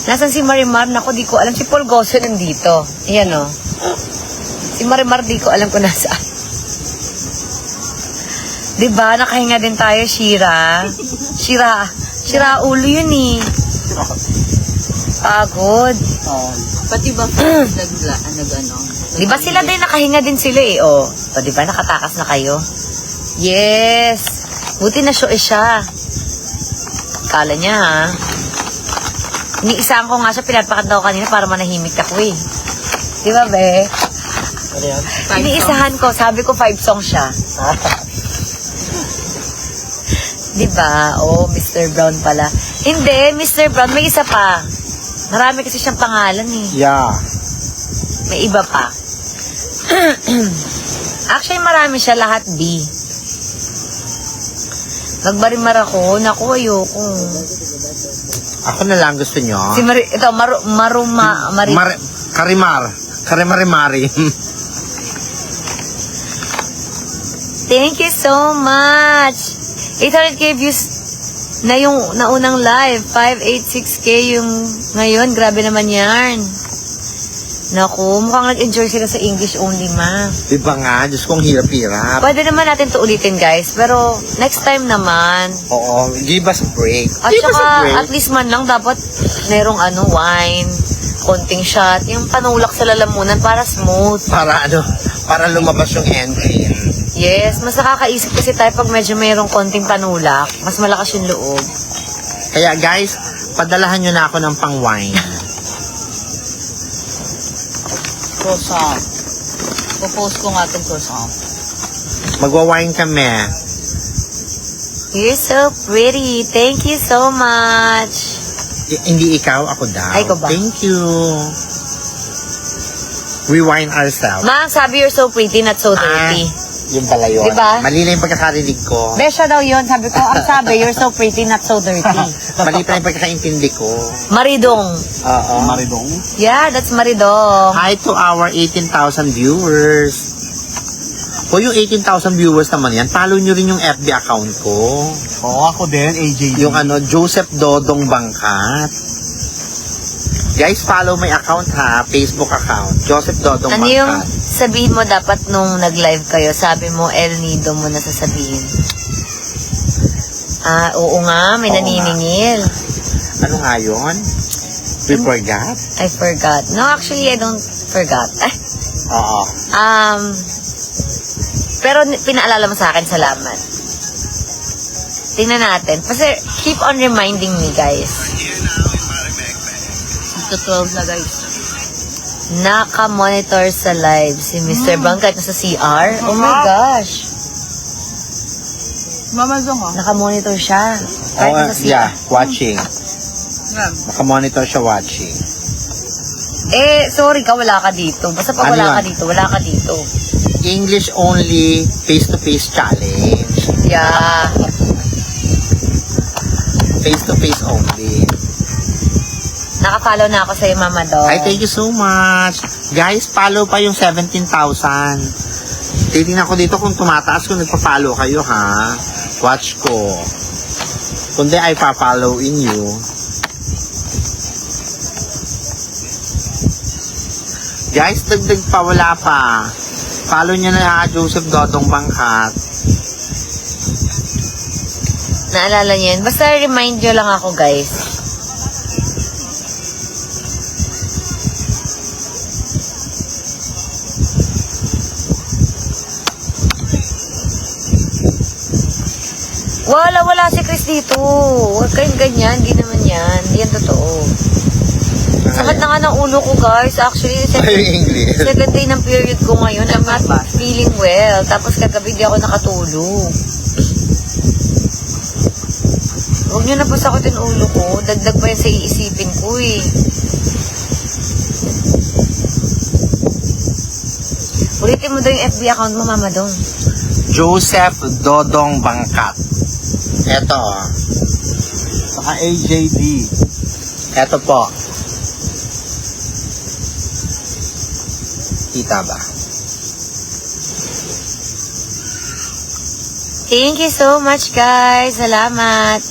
Nasaan si Marimar? Naku, di ko alam. Si Paul Goso nandito. Ayan o. Si Marimar, di ko alam kung nasaan. Diba? Nakahinga din tayo, Shira. Shira ulo yun eh. Pagod. Pati ba nag-ano? Di ba sila din nakahinga din sila eh, oh. O, di ba nakatakas na kayo? Yes. Buti na show siya. Kala niya ha. Iniisaan ko nga siya, pinapakanta ko kanina para manahimik ako eh. Di ba, be? Ano yan? Iniisahan ko, sabi ko 5 songs siya. Di ba? Oh, Mr. Brown pala. Hindi, Mr. Brown, may isa pa. Marami kasi siyang pangalan eh. Yeah. May iba pa. Actually, marami siya, lahat B. Magbarimar ako. Naku, ayoko. Ako na lang gusto nyo. Si ito, Karimari. Thank you so much. 800k views na yung naunang live. 586k yung ngayon. Grabe naman yan. Naku, mukhang nag-enjoy sila sa English only, ma. Diba nga? Diyos kong hirap-hirap. Pwede naman natin to ulitin, guys. Pero next time naman. Oo, give us a break. At Give us a saka, break. at least man lang dapat merong wine, konting shot, yung panulak sa lalamunan para smooth. Para lumabas yung engine. Yes, mas nakakaisip kasi tayo pag medyo mayroong konting panulak, mas malakas yung loob. Kaya guys, padalahan nyo na ako ng pang-wine. Croissant. Popost ko nga itong croissant. Magwa-wine kami. You're so pretty. Thank you so much. Hindi ikaw, ako daw. Ay, ikaw ba? Thank you. We wine ourselves. Ma, sabi you're so pretty, not so dirty. Yung pala yun. Diba? Mali na yung pagkakarinig ko. Besha daw yun. Sabi ko, ang sabi, you're so pretty, not so dirty. Mali pa yung pagkakaintindi ko. Maridong. Oo. Maridong. Yeah, that's Maridong. Hi to our 18,000 viewers. Kung yung 18,000 viewers naman yan, follow nyo rin yung FB account ko. Oo, ako din, AJ. Yung Joseph Dodong Bangkat. Guys, follow my account ha, Facebook account. Joseph Dodong Ano Bangkat. yung sabihin mo dapat nung nag-live kayo? Sabi mo, El Nido mo na sasabihin. Oo nga, may Oo naniningil. Ano nga yun? We forgot? I forgot. No, actually, I don't forgot. Oo. Pero pinaalala mo sa akin, salamat. Tingnan natin. Kasi keep on reminding me, guys. Ito 12 na guys. Naka-monitor sa live si Mr. Bangkat nasa CR. Oh my gosh. Mamazong ha? Naka-monitor siya. Kahit nasa CR. Yeah, watching. Yan. Makamonitor siya watching. Sorry ka, wala ka dito. Basta pag Ano wala yun? ka dito, wala ka dito. English only face-to-face challenge. Yeah. Face-to-face only. Naka-follow na ako sa'yo, Mama Dog. Ay, thank you so much. Guys, follow pa yung 17,000. Titingnan ko dito kung tumataas kung nagpa-follow kayo, ha? Watch ko. Kundi ay pa-follow in you. Guys, dagdag pa, wala pa. Follow nyo na Joseph Dodong Bangkat. Naalala niyo yun? Basta remind nyo lang ako, guys. Wala si Chris dito. Huwag kayong ganyan. Hindi naman yan. Hindi yan totoo. Sakit na nga ng ulo ko, guys. Actually, Ay, English. second day ng period ko ngayon. I'm not feeling well. Tapos kagabi di ako nakatulog. Huwag nyo na pa sakitin ulo ko. Dagdag pa yan sa iisipin ko eh. Ulitin mo daw yung FB account mo, Mama Dong. Joseph Dodong Bangkat. Eto. Saka AJD. Eto po. Kita ba? Thank you so much, guys. Salamat.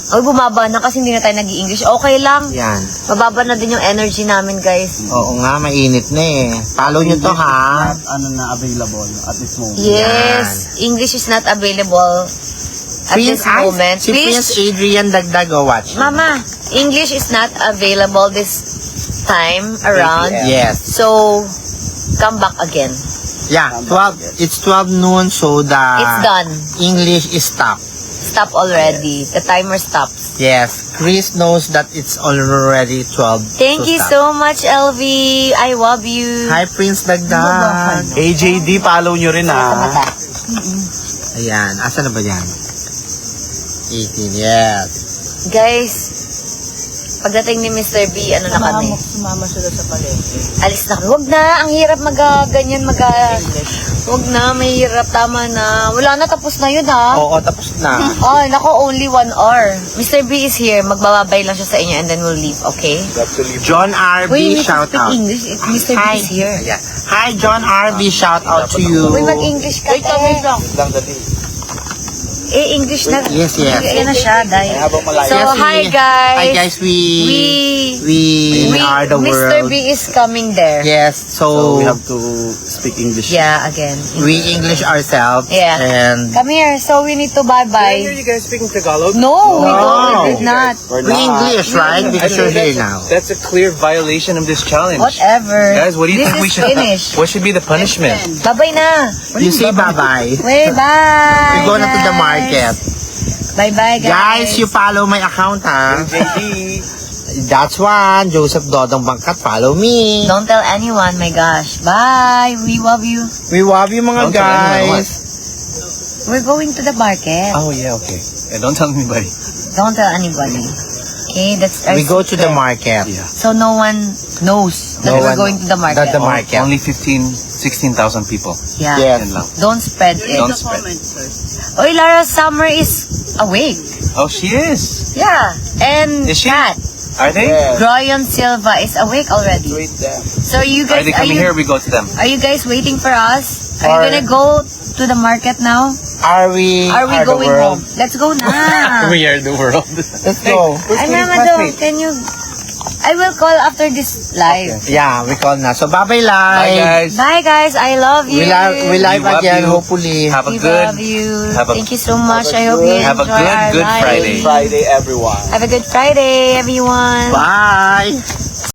Ay, bumaba na kasi hindi na tayo nag-i-English. Okay lang. Yan. Mababa na din yung energy namin, guys. Oo nga, mainit na eh. Follow nyo to, ha? Na available at this moment. Yes. English is not available at this moment. Si Prince Please, Adrian Dagdag, watch. Mama, English is not available this time around. Yes. So, come back again. Yeah, 12. It's 12 noon, so the It's done. English is stopped. Stop already. The timer stops. Yes, Chris knows that it's already 12. Thank you so much, LV. I love you. Hi, Prince Dagdag. AJD, follow nyo rin Mata. Ayan, asa na ba yan? 18, yes. Guys, pagdating ni Mr. B, ano na kami? Sumama sila sa palengke. Alis na kami. Huwag na, ang hirap ganyan Huwag na, may hirap, tama na. Wala na, tapos na yun ha. Oo, tapos na. Oh, nako, only 1 hour. Mr. B is here. Magbababay lang siya sa inyo and then we'll leave, okay? John RB, Wait, you need to shout speak out. English. Mr. B Hi. is here. Yeah. Hi, John RB, shout out to you. Uy, mag-English ka, te. English na. Yes, yes. Ayan na siya, dahil. So, Yes, hi we- guys. Hi guys, we are the Mr. world. B is coming there. Yes, so, we have to speak English. Yeah, again. we English ourselves. Yeah. And Come here, so we need to bye-bye. you guys speaking Tagalog? No, we No. don't. We did not. we English, right? Because you're here now. That's a clear violation of this challenge. Whatever. Guys, what do you This think we is should? finished. What should be the punishment? Bye-bye na. You say bye-bye. Wait, bye. We go na to the guys. market. Bye-bye, guys. Guys, you follow my account, ha? That's one. Joseph Dodong Bangkat, follow me. Don't tell anyone, my gosh. Bye. We love you. We love you, mga Don't tell anyone guys. We're going to the market. Oh yeah, okay. Yeah, don't tell anybody. Don't tell anybody. Okay, that's our We go to the secret. market. Yeah. So no one knows that No we're one- going to the market. that the market. Only 16,000 people. Yeah. Yes. Yan lang. Don't spread it. Don't spread. Oy, Lara Summer is awake. Oh, she is. Yeah. And Is she? Kat, Are they? Royan Silva is awake already. So you Are guys, they coming here? Or we go to them. are you guys waiting for us? Are you Or- gonna go to the market now? Are we Are we the going world? home? Let's go na. We are the world. Let's go. Ay, Mama, can you... I will call after this live. Yeah, we call na. So, bye-bye, Bye, live. guys. Bye, guys. I love you. We live We love again, you. hopefully. Have a We good. love you. have a- Thank you so much. I hope you have a enjoy our good live. Friday. Friday, everyone. Have a good Friday, everyone. Bye.